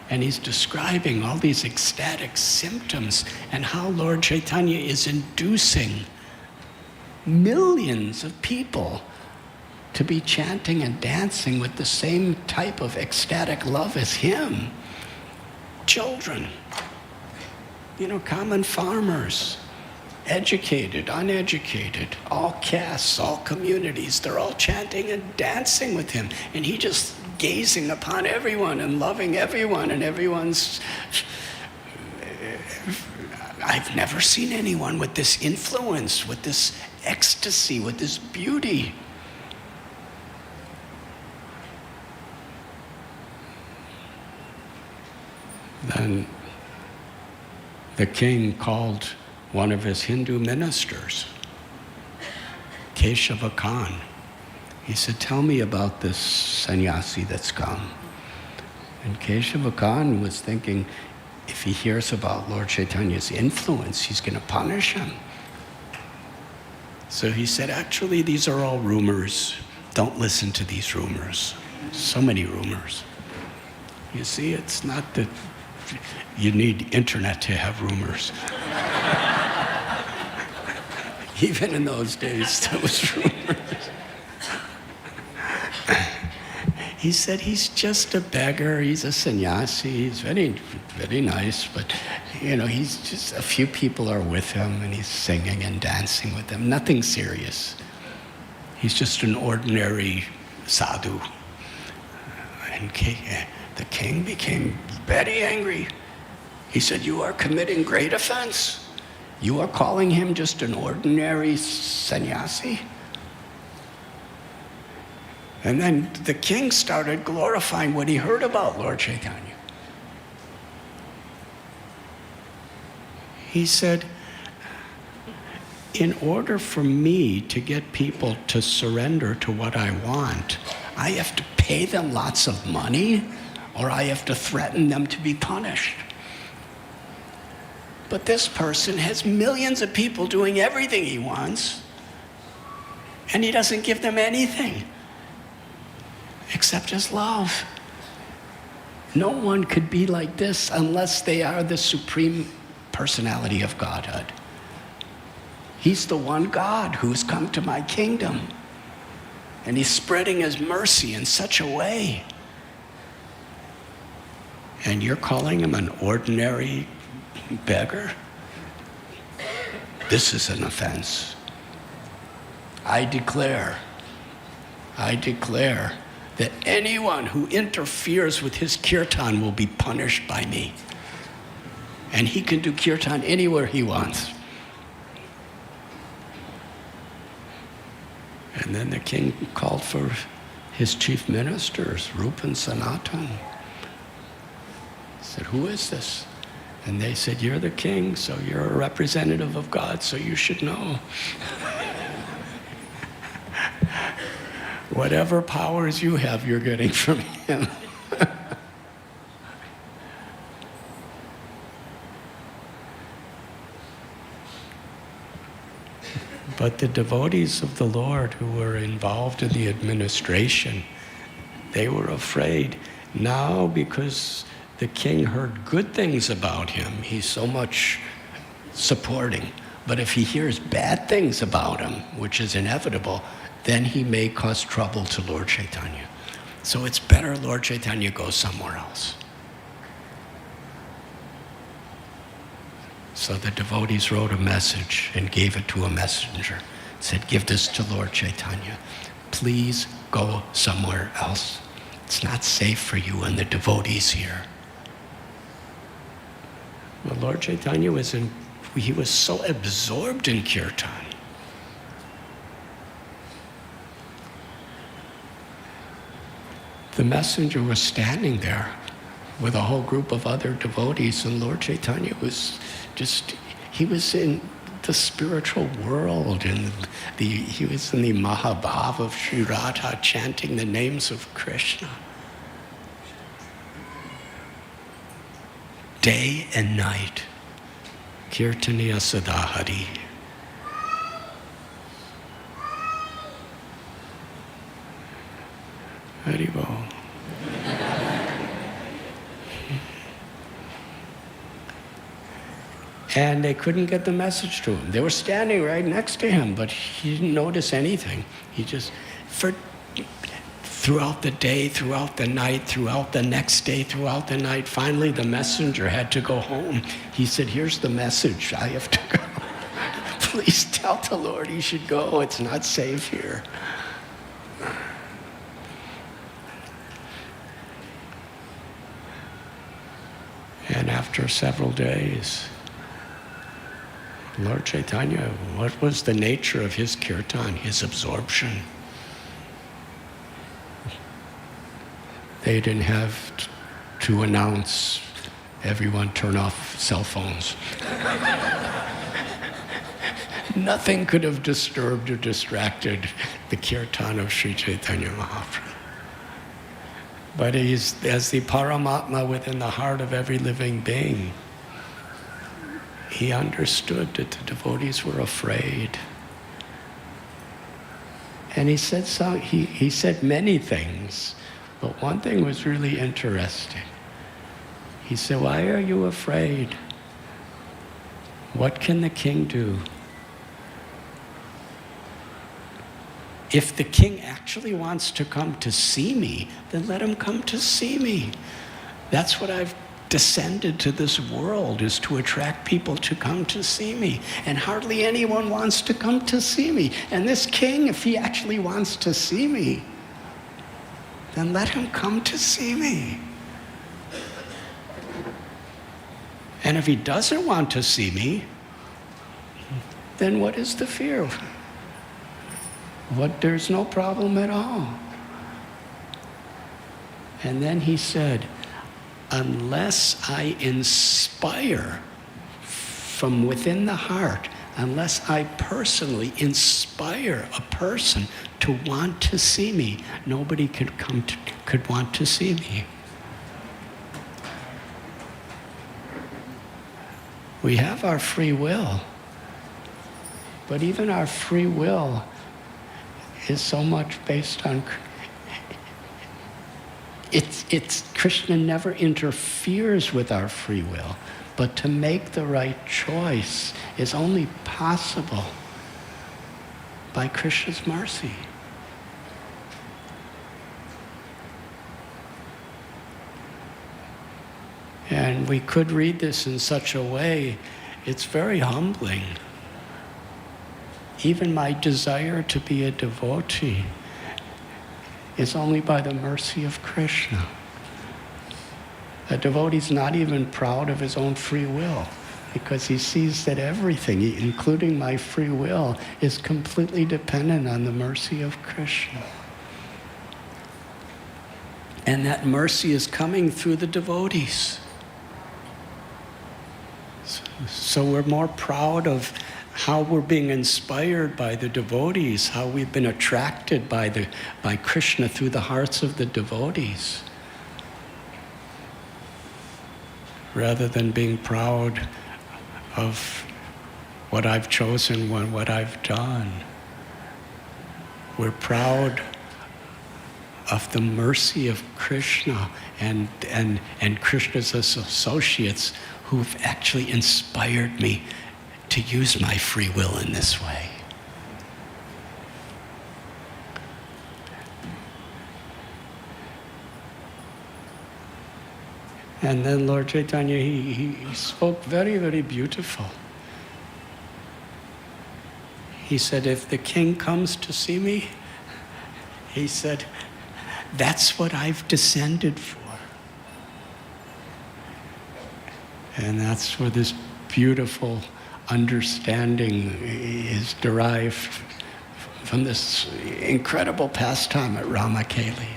And he's describing all these ecstatic symptoms and how Lord Chaitanya is inducing millions of people to be chanting and dancing with the same type of ecstatic love as him. Children, common farmers, educated, uneducated, all castes, all communities, they're all chanting and dancing with him. And he just gazing upon everyone and loving everyone, and everyone's... I've never seen anyone with this influence, with this ecstasy, with this beauty. Then the king called one of his Hindu ministers, Keshava Khan. He said, tell me about this sannyasi that's come. And Keshava Khan was thinking, if he hears about Lord Chaitanya's influence, he's going to punish him. So he said, actually, these are all rumors. Don't listen to these rumors. So many rumors. You see, it's not that you need internet to have rumors. Even in those days, there was rumors. He said, he's just a beggar, he's a sannyasi, he's very, very nice, but, he's just, a few people are with him, and he's singing and dancing with them, nothing serious. He's just an ordinary sadhu. And the king became very angry. He said, you are committing great offense. You are calling him just an ordinary sannyasi? And then the king started glorifying what he heard about Lord Chaitanya. He said, in order for me to get people to surrender to what I want, I have to pay them lots of money, or I have to threaten them to be punished. But this person has millions of people doing everything he wants, and he doesn't give them anything except his love. No one could be like this unless they are the supreme personality of Godhead. He's the one God who has come to my kingdom, and he's spreading his mercy in such a way. And you're calling him an ordinary beggar? This is an offense. I declare that anyone who interferes with his kirtan will be punished by me. And he can do kirtan anywhere he wants. And then the king called for his chief ministers, Rupa and Sanatan. He said, who is this? And they said, you're the king, so you're a representative of God, so you should know. Whatever powers you have, you're getting from him. But the devotees of the Lord who were involved in the administration, they were afraid. Now, because the king heard good things about him, he's so much supporting. But if he hears bad things about him, which is inevitable, then he may cause trouble to Lord Chaitanya. So it's better Lord Chaitanya goes somewhere else. So the devotees wrote a message and gave it to a messenger. Said, give this to Lord Chaitanya. Please go somewhere else. It's not safe for you and the devotees here. Well, Lord Chaitanya he was so absorbed in kirtan. The messenger was standing there with a whole group of other devotees, and Lord Chaitanya was just, He was in the spiritual world, and he was in the Mahabhav of Sri Radha, chanting the names of Krishna. Day and night, Kirtaniya Sadahari. Haribol. And they couldn't get the message to him. They were standing right next to him, but he didn't notice anything. He just, throughout the day, throughout the night, throughout the next day, throughout the night, finally the messenger had to go home. He said, here's the message, I have to go. Please tell the Lord he should go, it's not safe here. And after several days, Lord Chaitanya, what was the nature of his kirtan, his absorption? They didn't have to announce, everyone turn off cell phones. Nothing could have disturbed or distracted the kirtan of Sri Chaitanya Mahaprabhu. But he's as the Paramatma within the heart of every living being. He understood that the devotees were afraid. And he said many things, but one thing was really interesting. He said, why are you afraid? What can the king do? If the king actually wants to come to see me, then let him come to see me. That's what I've descended to this world, is to attract people to come to see me. And hardly anyone wants to come to see me. And this king, if he actually wants to see me, then let him come to see me. And if he doesn't want to see me, then what is the fear? There's no problem at all. And then he said, unless I inspire from within the heart, unless I personally inspire a person to want to see me, nobody could want to see me. We have our free will, but even our free will is so much based on Krishna never interferes with our free will, but to make the right choice is only possible by Krishna's mercy. And we could read this in such a way, it's very humbling. Even my desire to be a devotee is only by the mercy of Krishna. A devotee's not even proud of his own free will, because he sees that everything, including my free will, is completely dependent on the mercy of Krishna. And that mercy is coming through the devotees. So we're more proud of how we're being inspired by the devotees, how we've been attracted by Krishna through the hearts of the devotees, rather than being proud of what I've chosen, what I've done. We're proud of the mercy of Krishna and Krishna's associates who've actually inspired me to use my free will in this way. And then Lord Chaitanya, he spoke very, very beautiful. He said, if the king comes to see me, he said, that's what I've descended for. And that's where this beautiful understanding is derived from this incredible pastime at Ramakeli.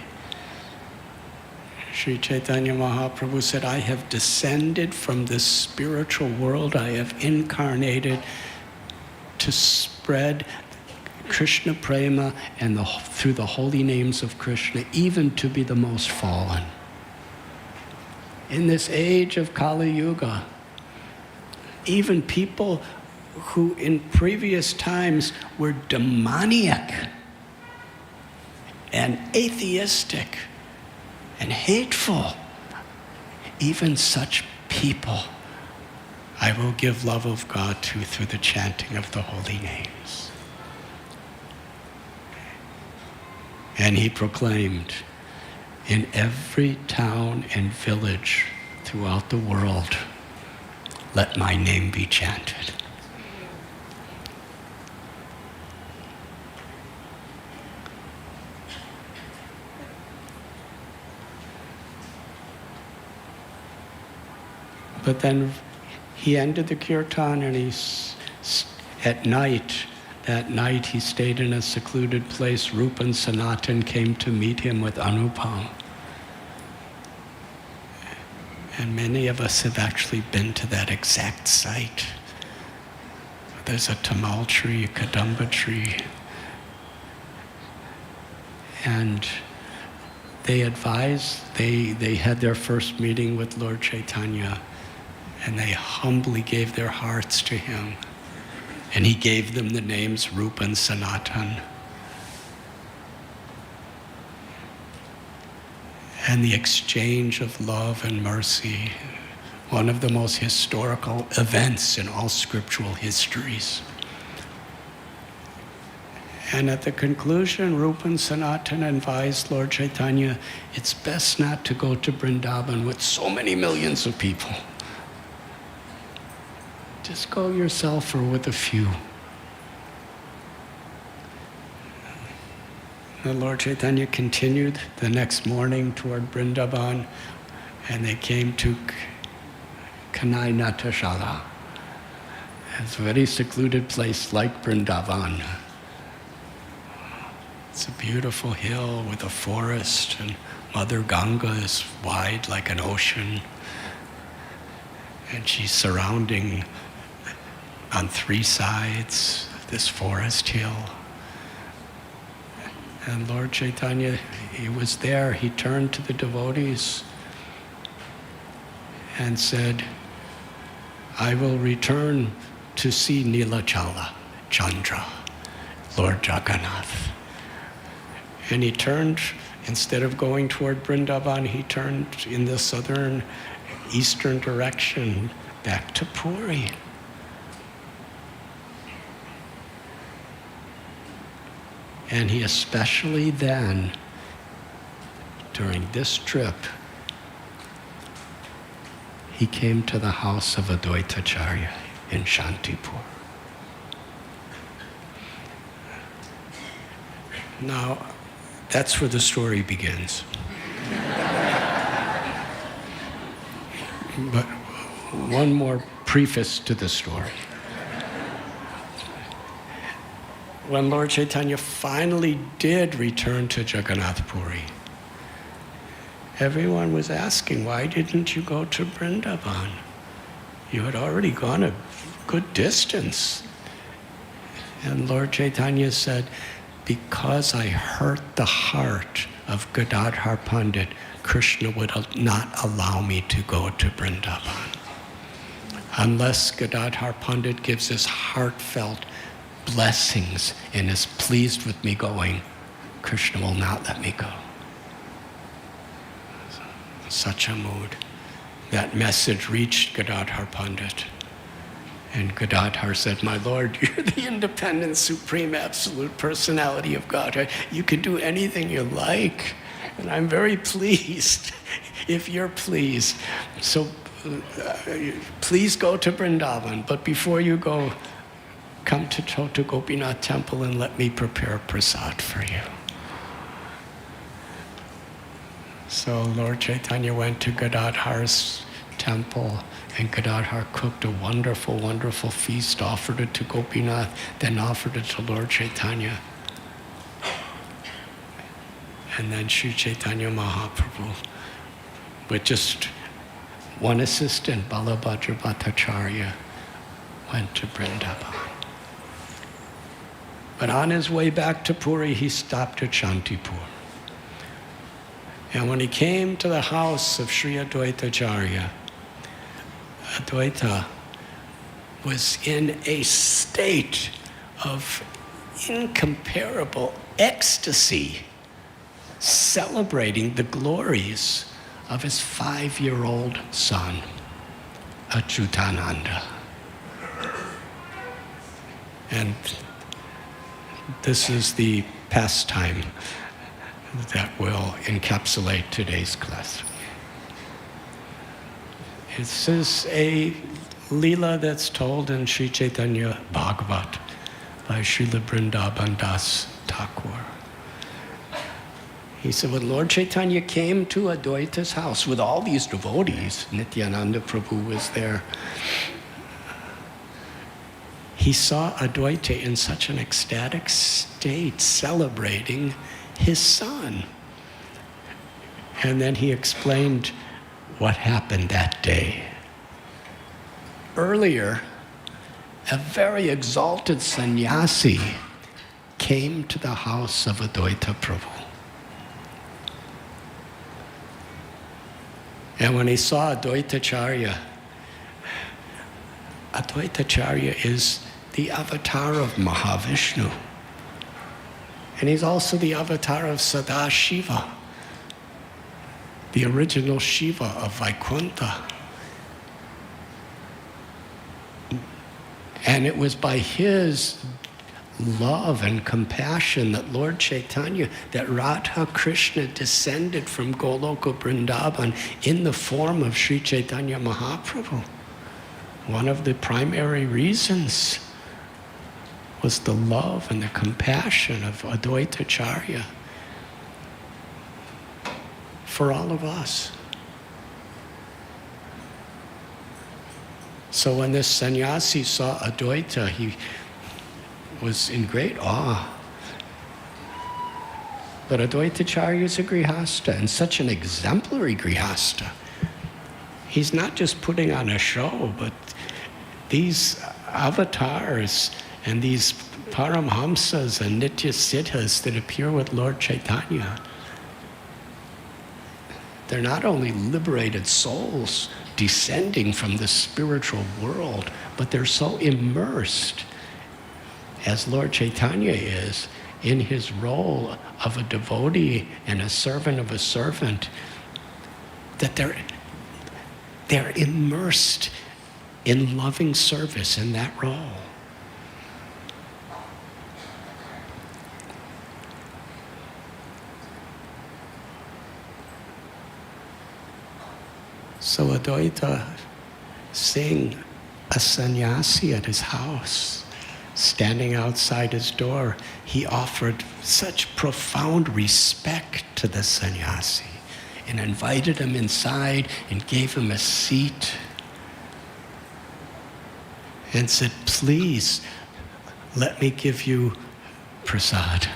Sri Chaitanya Mahaprabhu said, I have descended from this spiritual world. I have incarnated to spread Krishna prema and through the holy names of Krishna, even to be the most fallen. In this age of Kali Yuga, even people who in previous times were demoniac and atheistic and hateful, even such people I will give love of God to through the chanting of the holy names. And he proclaimed, in every town and village throughout the world, let my name be chanted. But then he ended the kirtan, and that night he stayed in a secluded place. Rupa and Sanatan came to meet him with Anupam. And many of us have actually been to that exact site. There's a tamal tree, a kadamba tree. And they advised, they had their first meeting with Lord Chaitanya, and they humbly gave their hearts to him. And he gave them the names Rupa and Sanatan. And the exchange of love and mercy, one of the most historical events in all scriptural histories. And at the conclusion, Rupa and Sanatan advised Lord Chaitanya, it's best not to go to Vrindavan with so many millions of people. Just go yourself or with a few. The Lord Chaitanya continued the next morning toward Vrindavan, and they came to Kanai Natashala. It's a very secluded place like Vrindavan. It's a beautiful hill with a forest, and Mother Ganga is wide like an ocean. And she's surrounding on three sides this forest hill. And Lord Chaitanya, he was there. He turned to the devotees and said, I will return to see Nilachala, Chandra, Lord Jagannath. And he turned, instead of going toward Vrindavan, he turned in the southern, eastern direction back to Puri. And he especially then, during this trip, he came to the house of Advaitacharya in Shantipur. Now, that's where the story begins. But one more preface to the story. When Lord Chaitanya finally did return to Jagannath Puri, everyone was asking, why didn't you go to Vrindavan? You had already gone a good distance. And Lord Chaitanya said, because I hurt the heart of Gadadhar Pandit, Krishna would not allow me to go to Vrindavan. Unless Gadadhar Pandit gives his heartfelt blessings and is pleased with me going, Krishna will not let me go. Such a mood. That message reached Gadadhar Pandit. And Gadadhar said, my Lord, you're the independent, supreme, absolute personality of God. You can do anything you like. And I'm very pleased if you're pleased. So please go to Vrindavan. But before you go, come to Chota Gopinath temple and let me prepare prasad for you. So Lord Chaitanya went to Gadadhar's temple, and Gadadhar cooked a wonderful, wonderful feast, offered it to Gopinath, then offered it to Lord Chaitanya. And then Sri Chaitanya Mahaprabhu with just one assistant, Balabhadra Bhattacharya, went to Vrindavan. But on his way back to Puri, he stopped at Shantipur. And when he came to the house of Sri Advaitacharya, Advaita was in a state of incomparable ecstasy, celebrating the glories of his 5-year-old son, Achyutananda. And this is the pastime that will encapsulate today's class. This is a Leela that's told in Sri Chaitanya Bhagavat by Srila Vrindavan Das Thakur. He said, when Lord Chaitanya came to Advaita's house with all these devotees, Nityananda Prabhu was there, he saw Advaita in such an ecstatic state, celebrating his son. And then he explained what happened that day. Earlier, a very exalted sannyasi came to the house of Advaita Prabhu. And when he saw Advaitacharya, Advaitacharya is the avatar of Mahavishnu. And he's also the avatar of Sadashiva, the original Shiva of Vaikuntha. And it was by his love and compassion that Lord Chaitanya, that Radha Krishna descended from Goloka Vrindavan in the form of Sri Chaitanya Mahaprabhu. One of the primary reasons was the love and the compassion of Advaitacharya for all of us. So when this sannyasi saw Advaita, he was in great awe. But Advaitacharya is a grihasta, and such an exemplary grihasta. He's not just putting on a show, but these avatars and these paramhamsas and nitya siddhas that appear with Lord Chaitanya, they're not only liberated souls descending from the spiritual world, but they're so immersed, as Lord Chaitanya is, in his role of a devotee and a servant of a servant, that they're immersed in loving service in that role. So Advaita, seeing a sannyasi at his house, standing outside his door, he offered such profound respect to the sannyasi and invited him inside and gave him a seat and said, please, let me give you prasad.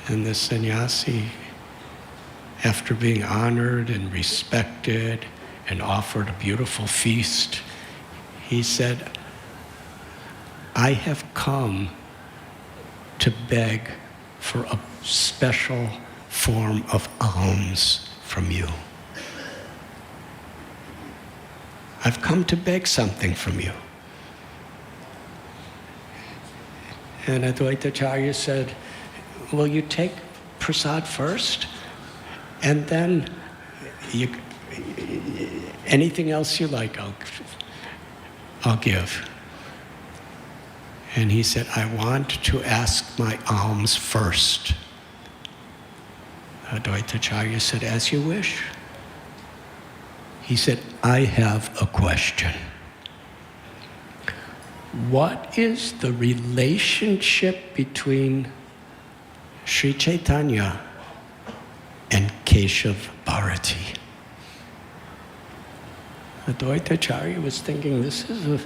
And the sannyasi, after being honored and respected and offered a beautiful feast, he said, I have come to beg for a special form of alms from you. I've come to beg something from you. And Advaitacharya said, will you take prasad first? And then anything else you like, I'll give. And he said, I want to ask my alms first. Advaitacharya said, as you wish. He said, I have a question. What is the relationship between Sri Chaitanya and Keshav Bharati? Advaitacharya was thinking, this is a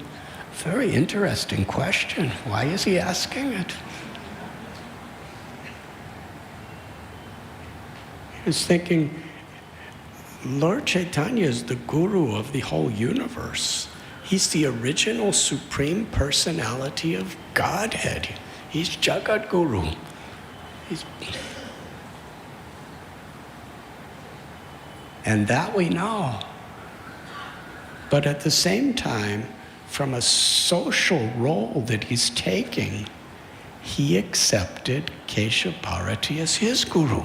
very interesting question. Why is he asking it? was thinking, Lord Chaitanya is the guru of the whole universe. He's the original supreme personality of Godhead. He's Jagat Guru. And that we know. But at the same time, from a social role that he's taking, he accepted Keshav-Bharati as his guru.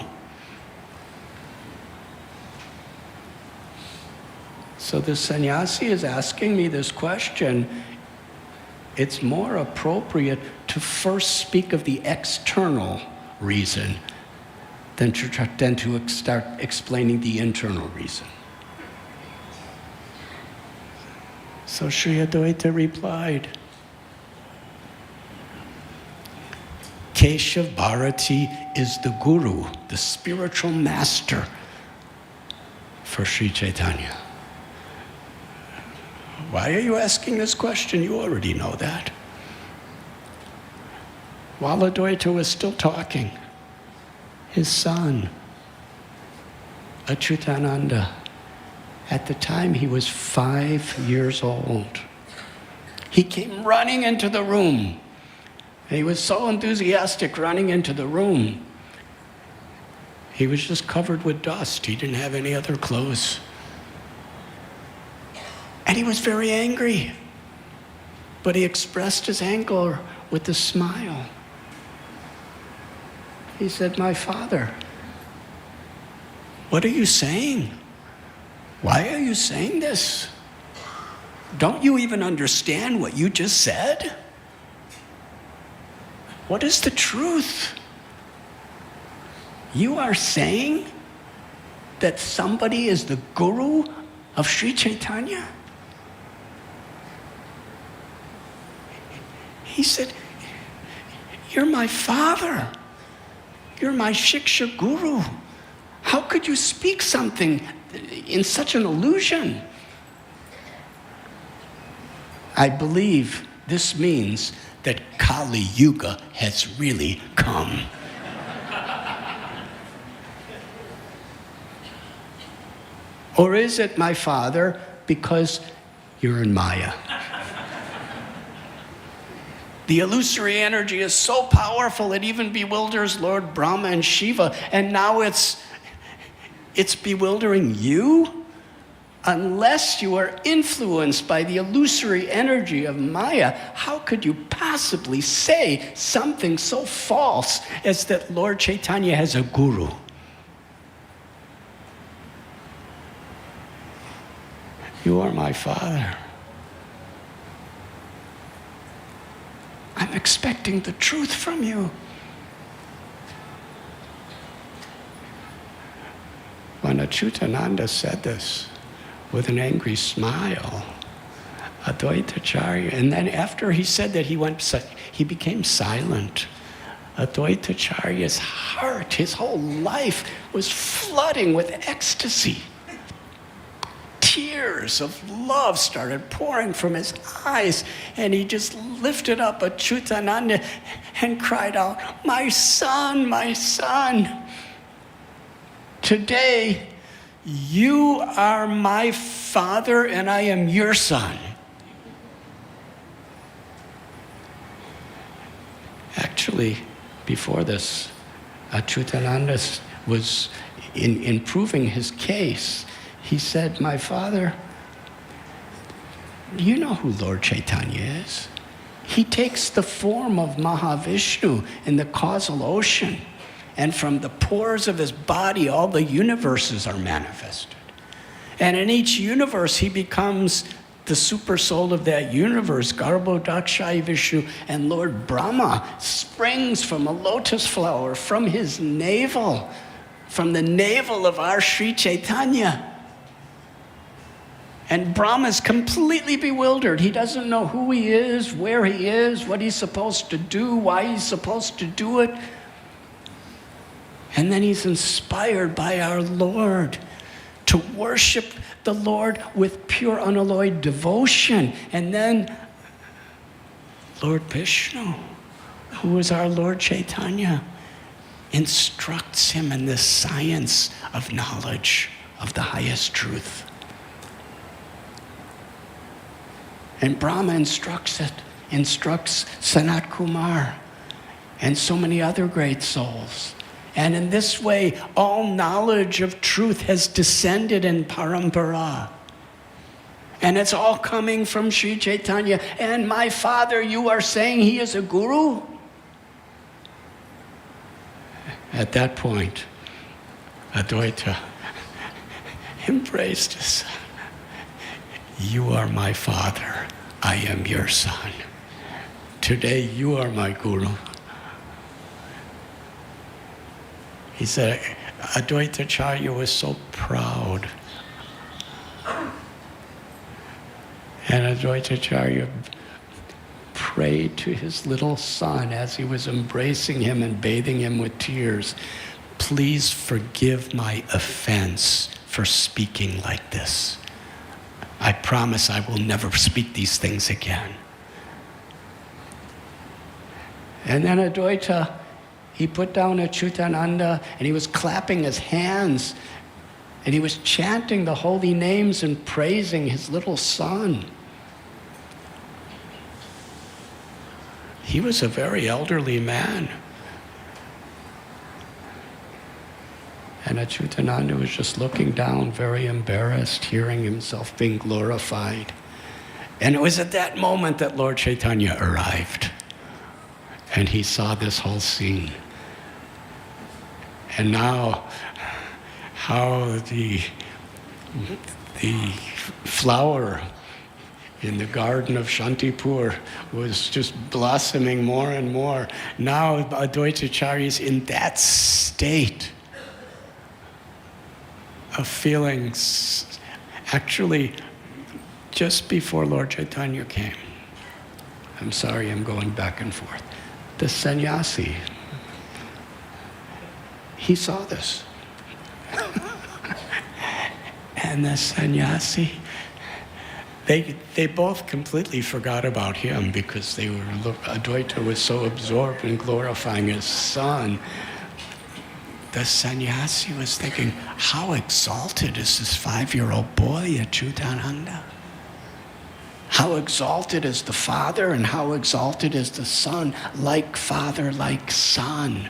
So the sannyasi is asking me this question. It's more appropriate to first speak of the external reason than to start explaining the internal reason. So Sri Advaita replied, Keshav-Bharati is the guru, the spiritual master for Sri Chaitanya. Why are you asking this question? You already know that. While Advaita was still talking, his son, Achyutananda, at the time he was 5 years old, he came running into the room. And he was so enthusiastic running into the room. He was just covered with dust. He didn't have any other clothes. And he was very angry. But he expressed his anger with a smile. He said, "My father, what are you saying? Why are you saying this? Don't you even understand what you just said? What is the truth? You are saying that somebody is the guru of Sri Chaitanya?" He said, "You're my father. You're my Shiksha guru. How could you speak something in such an illusion?" I believe this means that Kali Yuga has really come. Or is it, my father, because you're in Maya? The illusory energy is so powerful it even bewilders Lord Brahma and Shiva, and now it's bewildering you? Unless you are influenced by the illusory energy of Maya, how could you possibly say something so false as that Lord Chaitanya has a guru? You are my father. I'm expecting the truth from you. When Achyutananda said this with an angry smile, Advaitacharya, and then after he said that, he became silent. Advaitacharya's heart, his whole life was flooding with ecstasy. Tears of love started pouring from his eyes, and he just lifted up Achyutananda and cried out, my son, today you are my father and I am your son." Actually, before this, Achyutananda was in proving his case. He said, "My father, you know who Lord Chaitanya is? He takes the form of Mahavishnu in the causal ocean, and from the pores of his body, all the universes are manifested. And in each universe, he becomes the super soul of that universe, Garbhodakshaya Vishnu, and Lord Brahma springs from a lotus flower from his navel, from the navel of our Sri Chaitanya. And Brahma is completely bewildered. He doesn't know who he is, where he is, what he's supposed to do, why he's supposed to do it. And then he's inspired by our Lord to worship the Lord with pure unalloyed devotion. And then Lord Vishnu, who is our Lord Chaitanya, instructs him in the science of knowledge of the highest truth. And Brahma instructs Sanat Kumar and so many other great souls. And in this way, all knowledge of truth has descended in parampara. And it's all coming from Sri Chaitanya. And my father, you are saying he is a guru? At that point, Advaita embraced his son. You are my father. I am your son. Today you are my guru. He said, Advaita Acharya was so proud. And Advaita Acharya prayed to his little son as he was embracing him and bathing him with tears, please forgive my offense for speaking like this. I promise I will never speak these things again. And then Advaita, he put down Achyutananda and he was clapping his hands and he was chanting the holy names and praising his little son. He was a very elderly man. And Achyutananda was just looking down, very embarrassed, hearing himself being glorified. And it was at that moment that Lord Chaitanya arrived. And he saw this whole scene. And now, how the flower in the garden of Shantipur was just blossoming more and more. Now Advaita Acharya is in that state of feelings, actually just before Lord Chaitanya came. I'm sorry, I'm going back and forth. The sannyasi, he saw this. And the sannyasi, they both completely forgot about him because Advaita was so absorbed in glorifying his son. The sannyasi was thinking, how exalted is this 5-year-old boy, Achyutananda? How exalted is the father and how exalted is the son, like father, like son.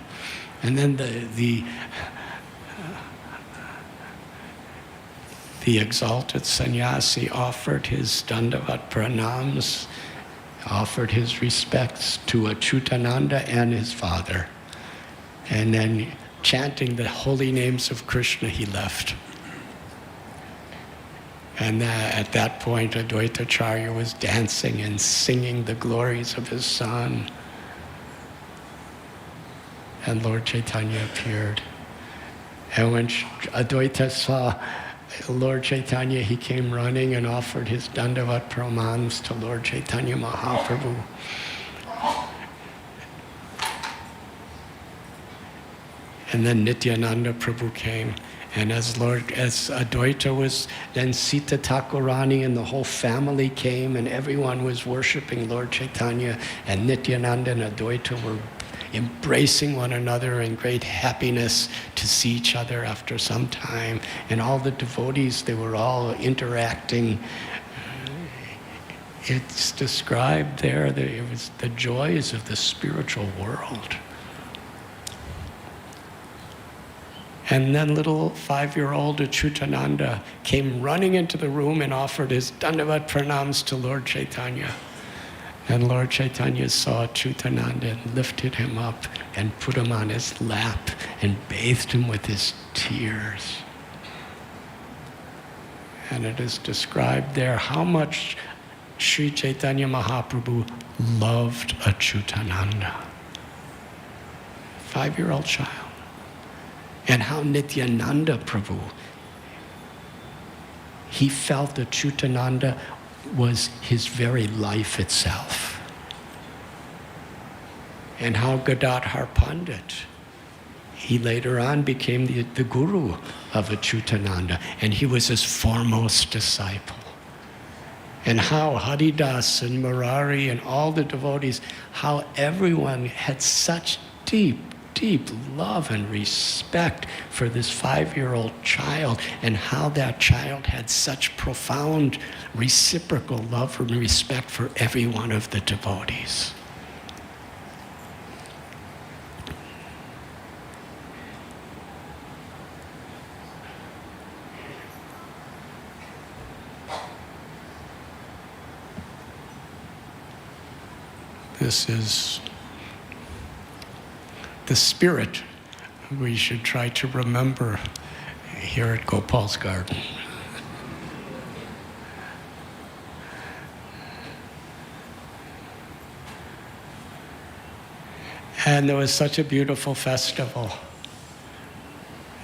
And then the exalted sannyasi offered his dandavat pranams, offered his respects to Achyutananda and his father. And then chanting the holy names of Krishna, he left. And at that point, Advaita Acharya was dancing and singing the glories of his son. And Lord Chaitanya appeared. And when Advaita saw Lord Chaitanya, he came running and offered his dandavat pranams to Lord Chaitanya Mahaprabhu. And then Nityananda Prabhu came. And as Advaita was, then Sita Thakurani and the whole family came and everyone was worshiping Lord Chaitanya, and Nityananda and Advaita were embracing one another in great happiness to see each other after some time. And all the devotees, they were all interacting. It's described there that it was the joys of the spiritual world. And then little 5-year-old Achyutananda came running into the room and offered his dandavat pranams to Lord Chaitanya. And Lord Chaitanya saw Achyutananda and lifted him up and put him on his lap and bathed him with his tears. And it is described there how much Sri Chaitanya Mahaprabhu loved Achyutananda. 5-year-old child. And how Nityananda Prabhu, he felt that Achyutananda was his very life itself. And how Gadadhar Pandit, he later on became the guru of Achyutananda, and he was his foremost disciple. And how Haridas and Murari and all the devotees, how everyone had such deep deep love and respect for this 5-year-old child, and how that child had such profound reciprocal love and respect for every one of the devotees. This is the spirit we should try to remember here at Gopal's garden. And there was such a beautiful festival.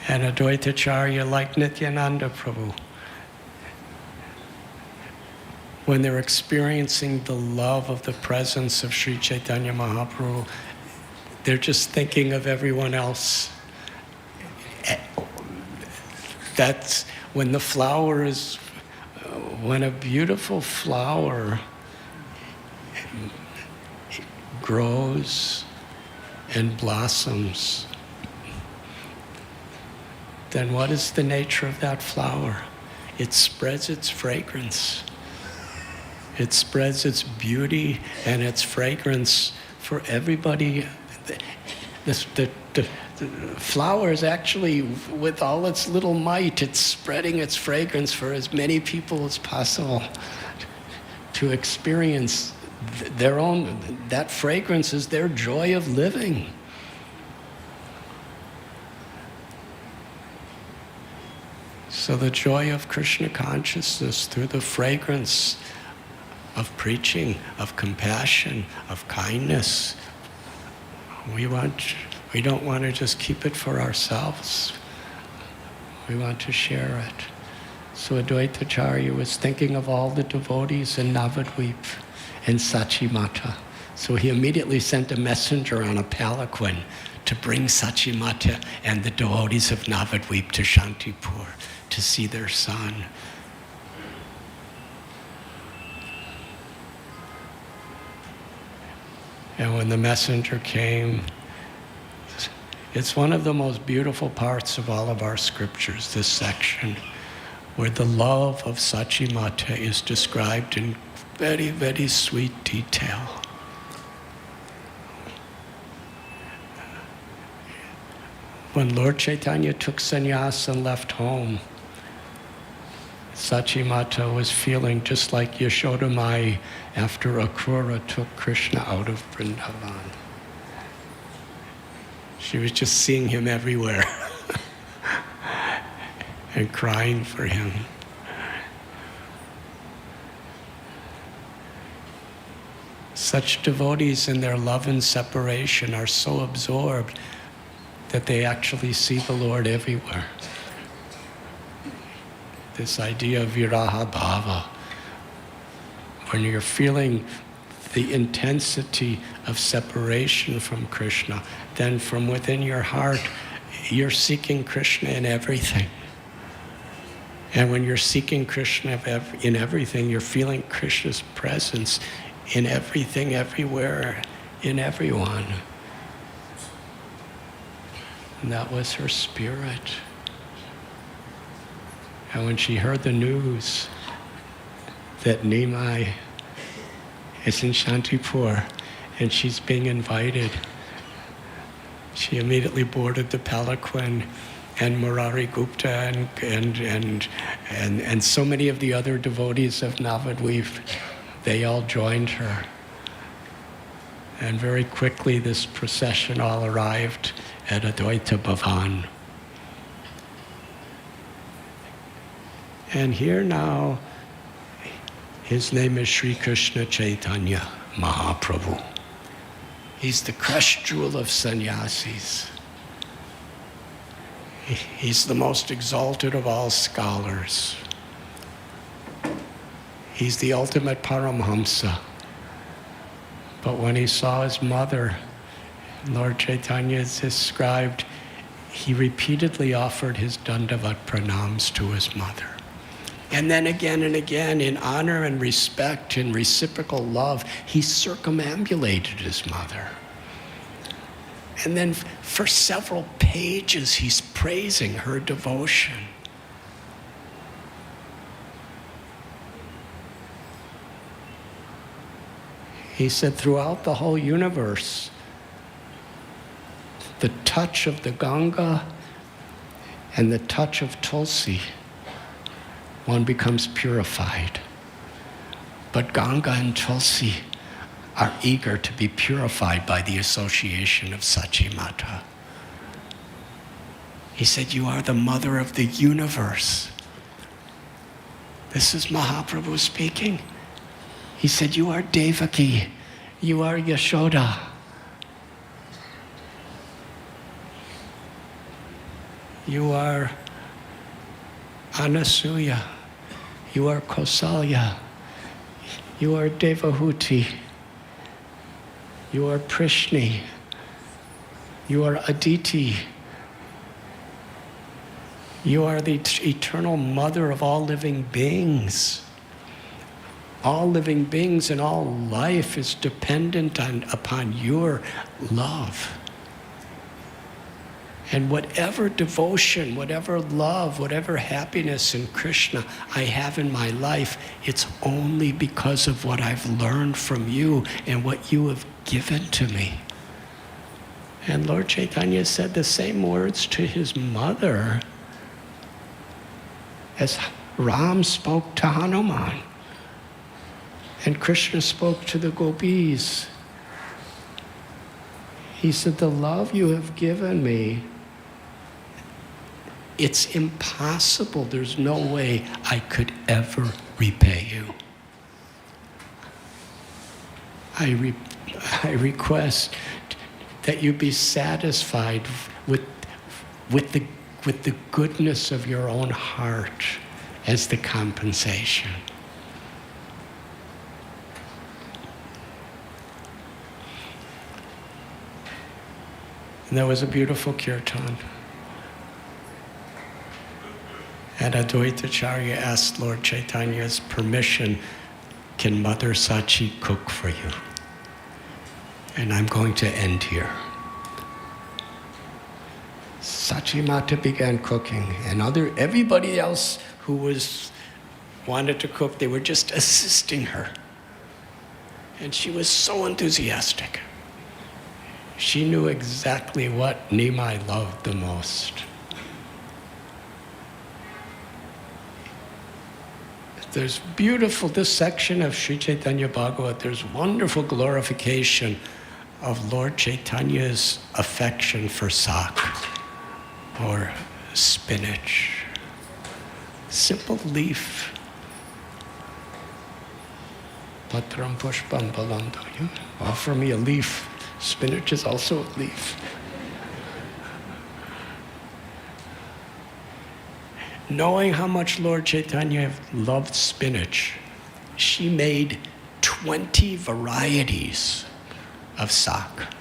And Advaitacharya, like Nityananda Prabhu, when they're experiencing the love of the presence of Sri Chaitanya Mahaprabhu, they're just thinking of everyone else. That's when the flower is, when a beautiful flower grows and blossoms, then what is the nature of that flower? It spreads its fragrance. It spreads its beauty and its fragrance for everybody. The flower is actually, with all its little might, it's spreading its fragrance for as many people as possible to experience their own, that fragrance is their joy of living. So the joy of Krishna consciousness through the fragrance of preaching, of compassion, of kindness. We don't want to just keep it for ourselves. We want to share it. So Advaitacharya was thinking of all the devotees in Navadvip and Sachimata. So he immediately sent a messenger on a palanquin to bring Sachimata and the devotees of Navadvip to Shantipur to see their son. And when the messenger came, it's one of the most beautiful parts of all of our scriptures, this section, where the love of Sachimata is described in very, very sweet detail. When Lord Chaitanya took sannyas and left home, Sachimata was feeling just like Yashoda Mai after Akrura took Krishna out of Vrindavan. She was just seeing him everywhere and crying for him. Such devotees in their love and separation are so absorbed that they actually see the Lord everywhere. This idea of viraha bhava, when you're feeling the intensity of separation from Krishna, then from within your heart, you're seeking Krishna in everything. And when you're seeking Krishna in everything, you're feeling Krishna's presence in everything, everywhere, in everyone. And that was her spirit. And when she heard the news that Nimai is in Shantipur and she's being invited, she immediately boarded the palanquin, and Murari Gupta and so many of the other devotees of Navadvip, they all joined her. And very quickly this procession all arrived at Advaita Bhavan. And here now, his name is Sri Krishna Chaitanya Mahaprabhu. He's the crushed jewel of sannyasis. He's the most exalted of all scholars. He's the ultimate Paramhamsa. But when he saw his mother, Lord Chaitanya is described, he repeatedly offered his Dandavat pranams to his mother. And then again and again, in honor and respect and reciprocal love, he circumambulated his mother. And then for several pages, he's praising her devotion. He said, throughout the whole universe, the touch of the Ganga and the touch of Tulsi, one becomes purified. But Ganga and Tulsi are eager to be purified by the association of Sachi Mata. He said, you are the mother of the universe. This is Mahaprabhu speaking. He said, you are Devaki, you are Yashoda. You are Anasuya, you are Kausalya, you are Devahuti, you are Prishni, you are Aditi, you are the eternal mother of all living beings. All living beings and all life is dependent upon your love. And whatever devotion, whatever love, whatever happiness in Krishna I have in my life, it's only because of what I've learned from you and what you have given to me. And Lord Chaitanya said the same words to his mother as Ram spoke to Hanuman. And Krishna spoke to the gopis. He said, the love you have given me, it's impossible. There's no way I could ever repay you. I request that you be satisfied with the goodness of your own heart as the compensation. And there was a beautiful kirtan. And Advaitacharya asked Lord Chaitanya's permission, can Mother Sachi cook for you? And I'm going to end here. Sachi Mata began cooking, and everybody else who wanted to cook, they were just assisting her. And she was so enthusiastic. She knew exactly what Nimai loved the most. There's this section of Sri Chaitanya Bhagavat, there's wonderful glorification of Lord Chaitanya's affection for sak, or spinach. Simple leaf. Patram pushpam balandaya. Offer me a leaf. Spinach is also a leaf. Knowing how much Lord Chaitanya loved spinach, she made 20 varieties of sak.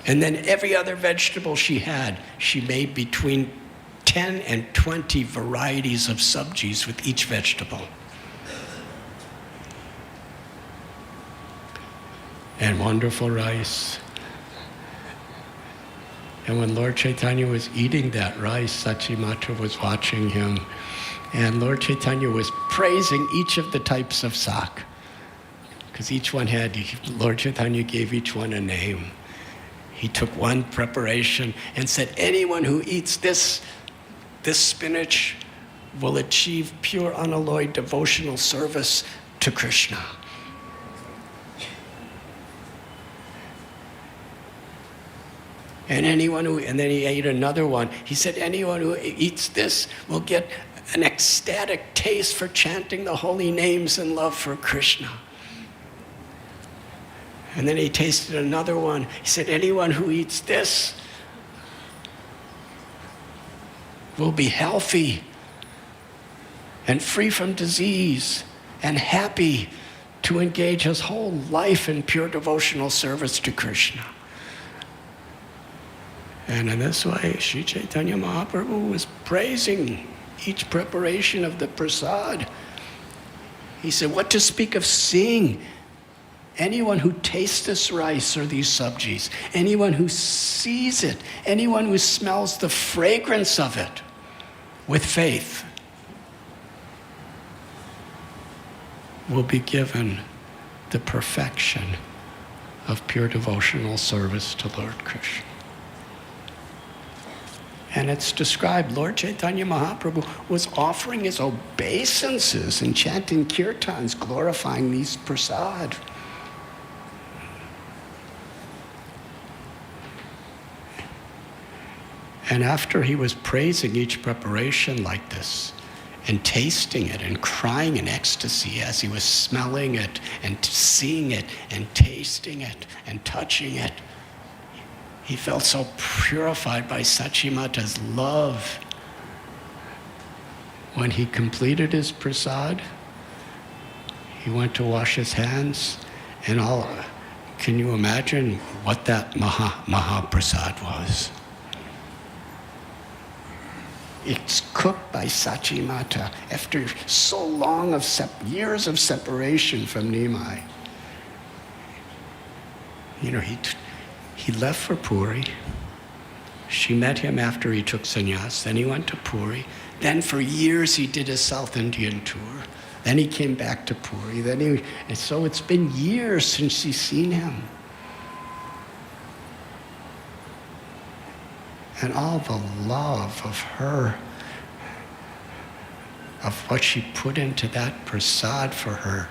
And then every other vegetable she had, she made between 10 and 20 varieties of sabjis with each vegetable. And wonderful rice. And when Lord Chaitanya was eating that rice, Sachi Mata was watching him. And Lord Chaitanya was praising each of the types of sak. Because each one Lord Chaitanya gave each one a name. He took one preparation and said, anyone who eats this spinach will achieve pure unalloyed devotional service to Krishna. And then he ate another one. He said, anyone who eats this will get an ecstatic taste for chanting the holy names and love for Krishna. And then he tasted another one. He said, anyone who eats this will be healthy and free from disease and happy to engage his whole life in pure devotional service to Krishna. And in this way, Sri Chaitanya Mahaprabhu was praising each preparation of the prasad. He said, what to speak of seeing Anyone who tastes this rice or these sabjis, anyone who sees it, anyone who smells the fragrance of it with faith will be given the perfection of pure devotional service to Lord Krishna. And it's described, Lord Chaitanya Mahaprabhu was offering his obeisances and chanting kirtans, glorifying these prasad. And after he was praising each preparation like this, and tasting it and crying in ecstasy as he was smelling it and seeing it and tasting it and touching it, he felt so purified by Sachimata's love. When he completed his prasad, he went to wash his hands, and can you imagine what that Mahaprasad was? It's cooked by Sachimata after so long of years of separation from Nimai. You know, he left for Puri. She met him after he took sannyas. Then he went to Puri. Then for years he did a South Indian tour. Then he came back to Puri. And so it's been years since she's seen him. And all the love of her, of what she put into that prasad for her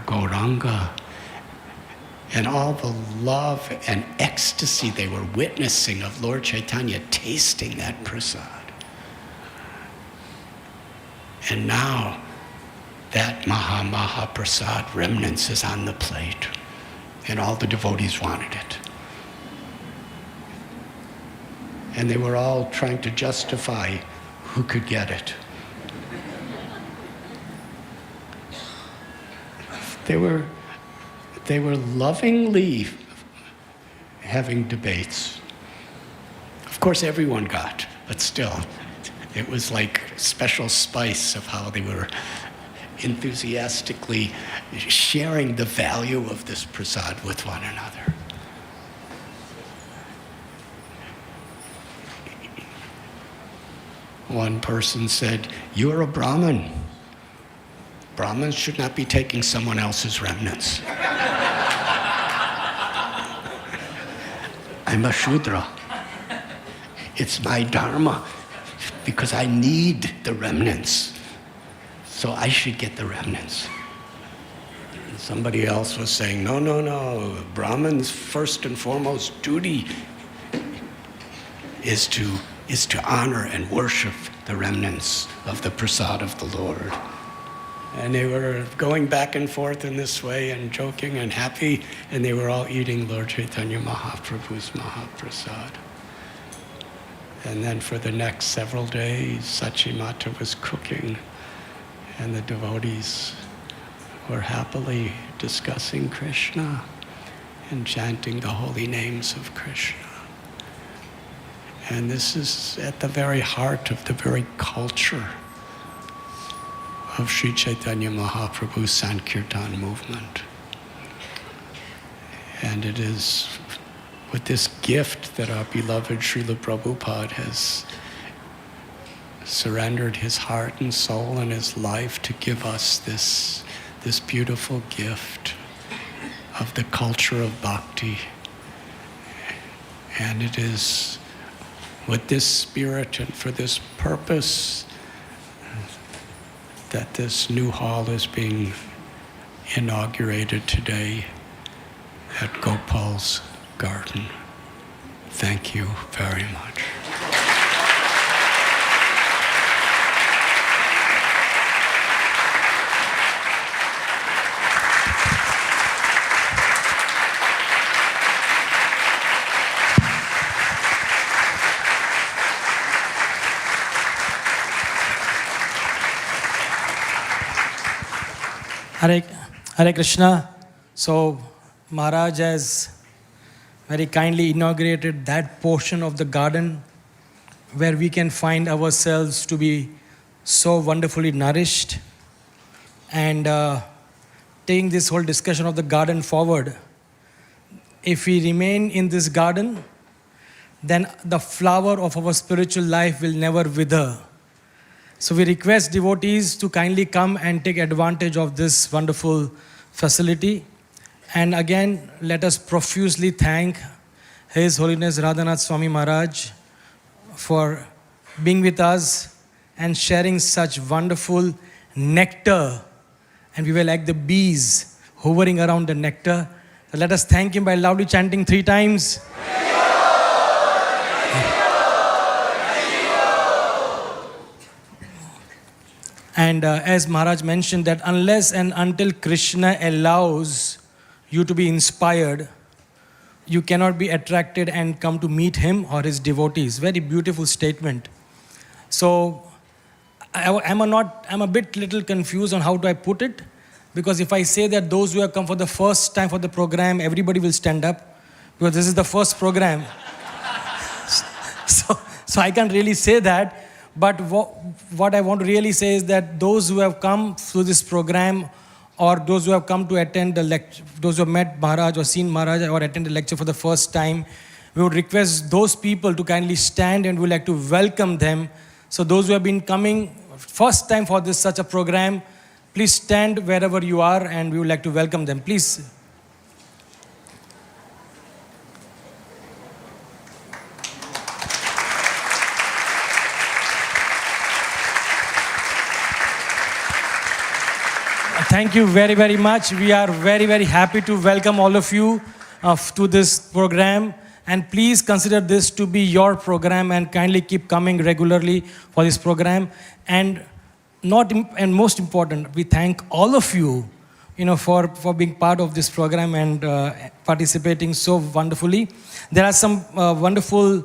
Gauranga, and all the love and ecstasy they were witnessing of Lord Chaitanya tasting that prasad. And now that Mahaprasad remnants is on the plate, and all the devotees wanted it. And they were all trying to justify who could get it. They were lovingly having debates. Of course, everyone got, but still, it was like special spice of how they were enthusiastically sharing the value of this prasad with one another. One person said, "You're a Brahmin. Brahmins should not be taking someone else's remnants." I'm a Shudra. It's my dharma because I need the remnants. So I should get the remnants. And somebody else was saying, no. Brahmins' first and foremost duty is to honor and worship the remnants of the prasad of the Lord. And they were going back and forth in this way and joking and happy, and they were all eating Lord Chaitanya Mahaprabhu's Mahaprasad. And then for the next several days, Sachimata was cooking, and the devotees were happily discussing Krishna and chanting the holy names of Krishna. And this is at the very heart of the very culture of Sri Chaitanya Mahaprabhu's Sankirtan movement. And it is with this gift that our beloved Srila Prabhupada has surrendered his heart and soul and his life to give us this beautiful gift of the culture of bhakti. And it is with this spirit and for this purpose that this new hall is being inaugurated today at Gopal's garden. Thank you very much. Hare Krishna. So Maharaj has very kindly inaugurated that portion of the garden where we can find ourselves to be so wonderfully nourished. And taking this whole discussion of the garden forward. If we remain in this garden, then the flower of our spiritual life will never wither. So we request devotees to kindly come and take advantage of this wonderful facility. And again, let us profusely thank His Holiness Radhanath Swami Maharaj for being with us and sharing such wonderful nectar. And we were like the bees hovering around the nectar. So let us thank him by loudly chanting 3 times. And as Maharaj mentioned, that unless and until Krishna allows you to be inspired, you cannot be attracted and come to meet him or his devotees. Very beautiful statement. So I'm a bit little confused on how do I put it, because if I say that those who have come for the first time for the program, everybody will stand up, because this is the first program. So I can't really say that. But what I want to really say is that those who have come through this program, or those who have come to attend the lecture, those who have met Maharaj or seen Maharaj or attend the lecture for the first time, we would request those people to kindly stand, and we would like to welcome them. So those who have been coming first time for this such a program, please stand wherever you are, and we would like to welcome them. Please. Thank you very, very much. We are very, very happy to welcome all of you to this program. And please consider this to be your program, and kindly keep coming regularly for this program. And most important, we thank all of you, for being part of this program and participating so wonderfully. There are some wonderful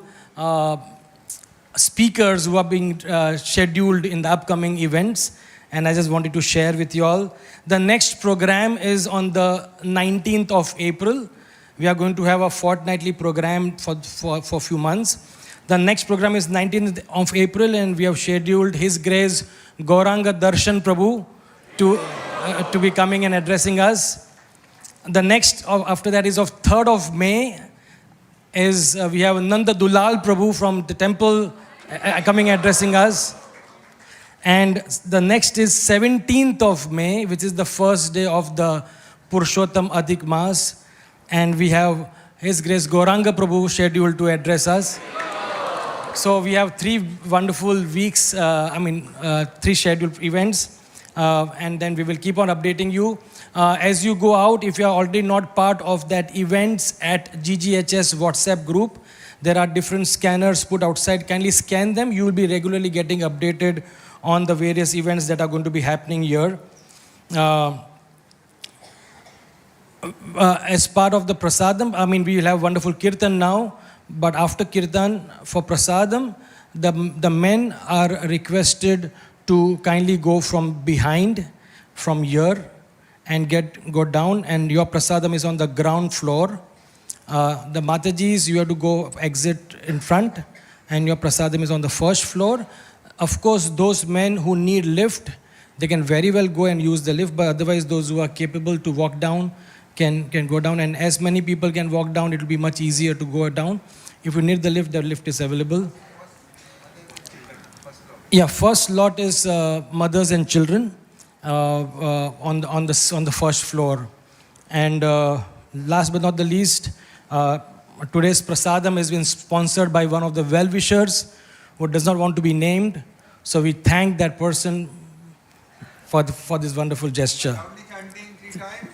speakers who are being scheduled in the upcoming events, and I just wanted to share with you all. The next program is on the 19th of April. We are going to have a fortnightly program for a few months. The next program is 19th of April, and we have scheduled His Grace Gauranga Darshan Prabhu to be coming and addressing us. The next after that is of 3rd of May. We have Nanda Dulal Prabhu from the temple coming and addressing us. And the next is 17th of May, which is the first day of the Purushottam Adhik Maas. And we have His Grace Gauranga Prabhu scheduled to address us. So we have 3 wonderful weeks, 3 scheduled events. And then we will keep on updating you. As you go out, if you are already not part of that events at GGHS WhatsApp group, there are different scanners put outside. Kindly scan them. You will be regularly getting updated on the various events that are going to be happening here. As part of the prasadam, we will have wonderful kirtan now, but after kirtan, for prasadam, the men are requested to kindly go from behind, from here, and go down, and your prasadam is on the ground floor. The Matajis, you have to go exit in front, and your prasadam is on the first floor. Of course, those men who need lift, they can very well go and use the lift, but otherwise those who are capable to walk down can go down, and as many people can walk down, it will be much easier to go down. If you need the lift is available. Yeah, first lot is mothers and children on the first floor. And last but not the least, today's prasadam has been sponsored by one of the well-wishers who does not want to be named. So we thank that person for this wonderful gesture. Chanting 3 times.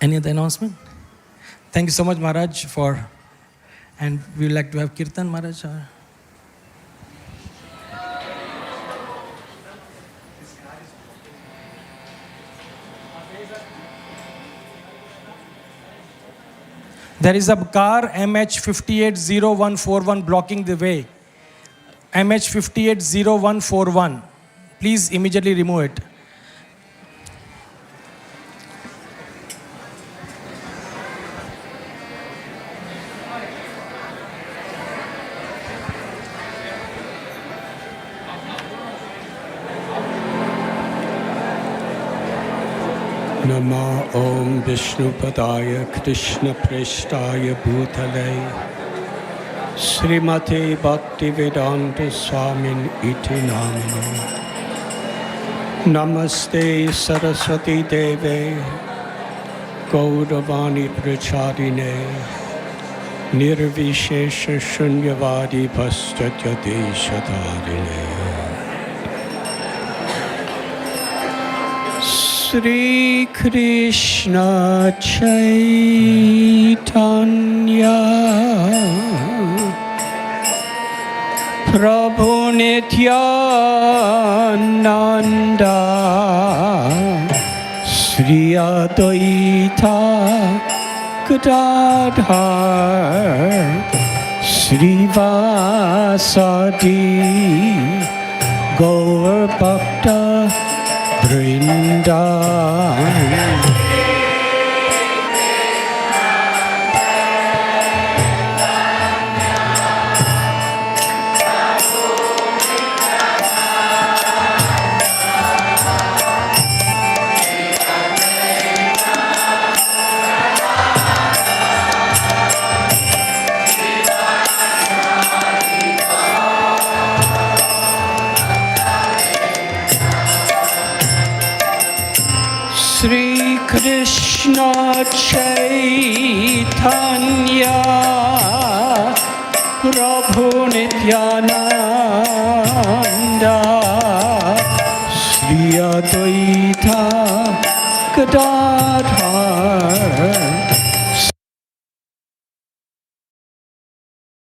Any other announcement? Thank you so much, Maharaj, and we would like to have kirtan, Maharaj. There is a car MH580141 blocking the way. MH580141. Please immediately remove it. Nama Om Vishnupadaya Krishna Preshtaya Bhutale Srimate Bhaktivedanta Swamin Iti Namini Namaste Saraswati Deve Gauravani Pracharine Nirvishesha Shunyavadi Paschatya Shadarine Sri Krishna Chaitanya Prabhu Nityananda Sri Advaita Gadadhar Sri Vasadi Gaur Bhakta Vrinda Sri Krishna Chaitanya Prabhu Nityananda Sri Advaita Gadadhar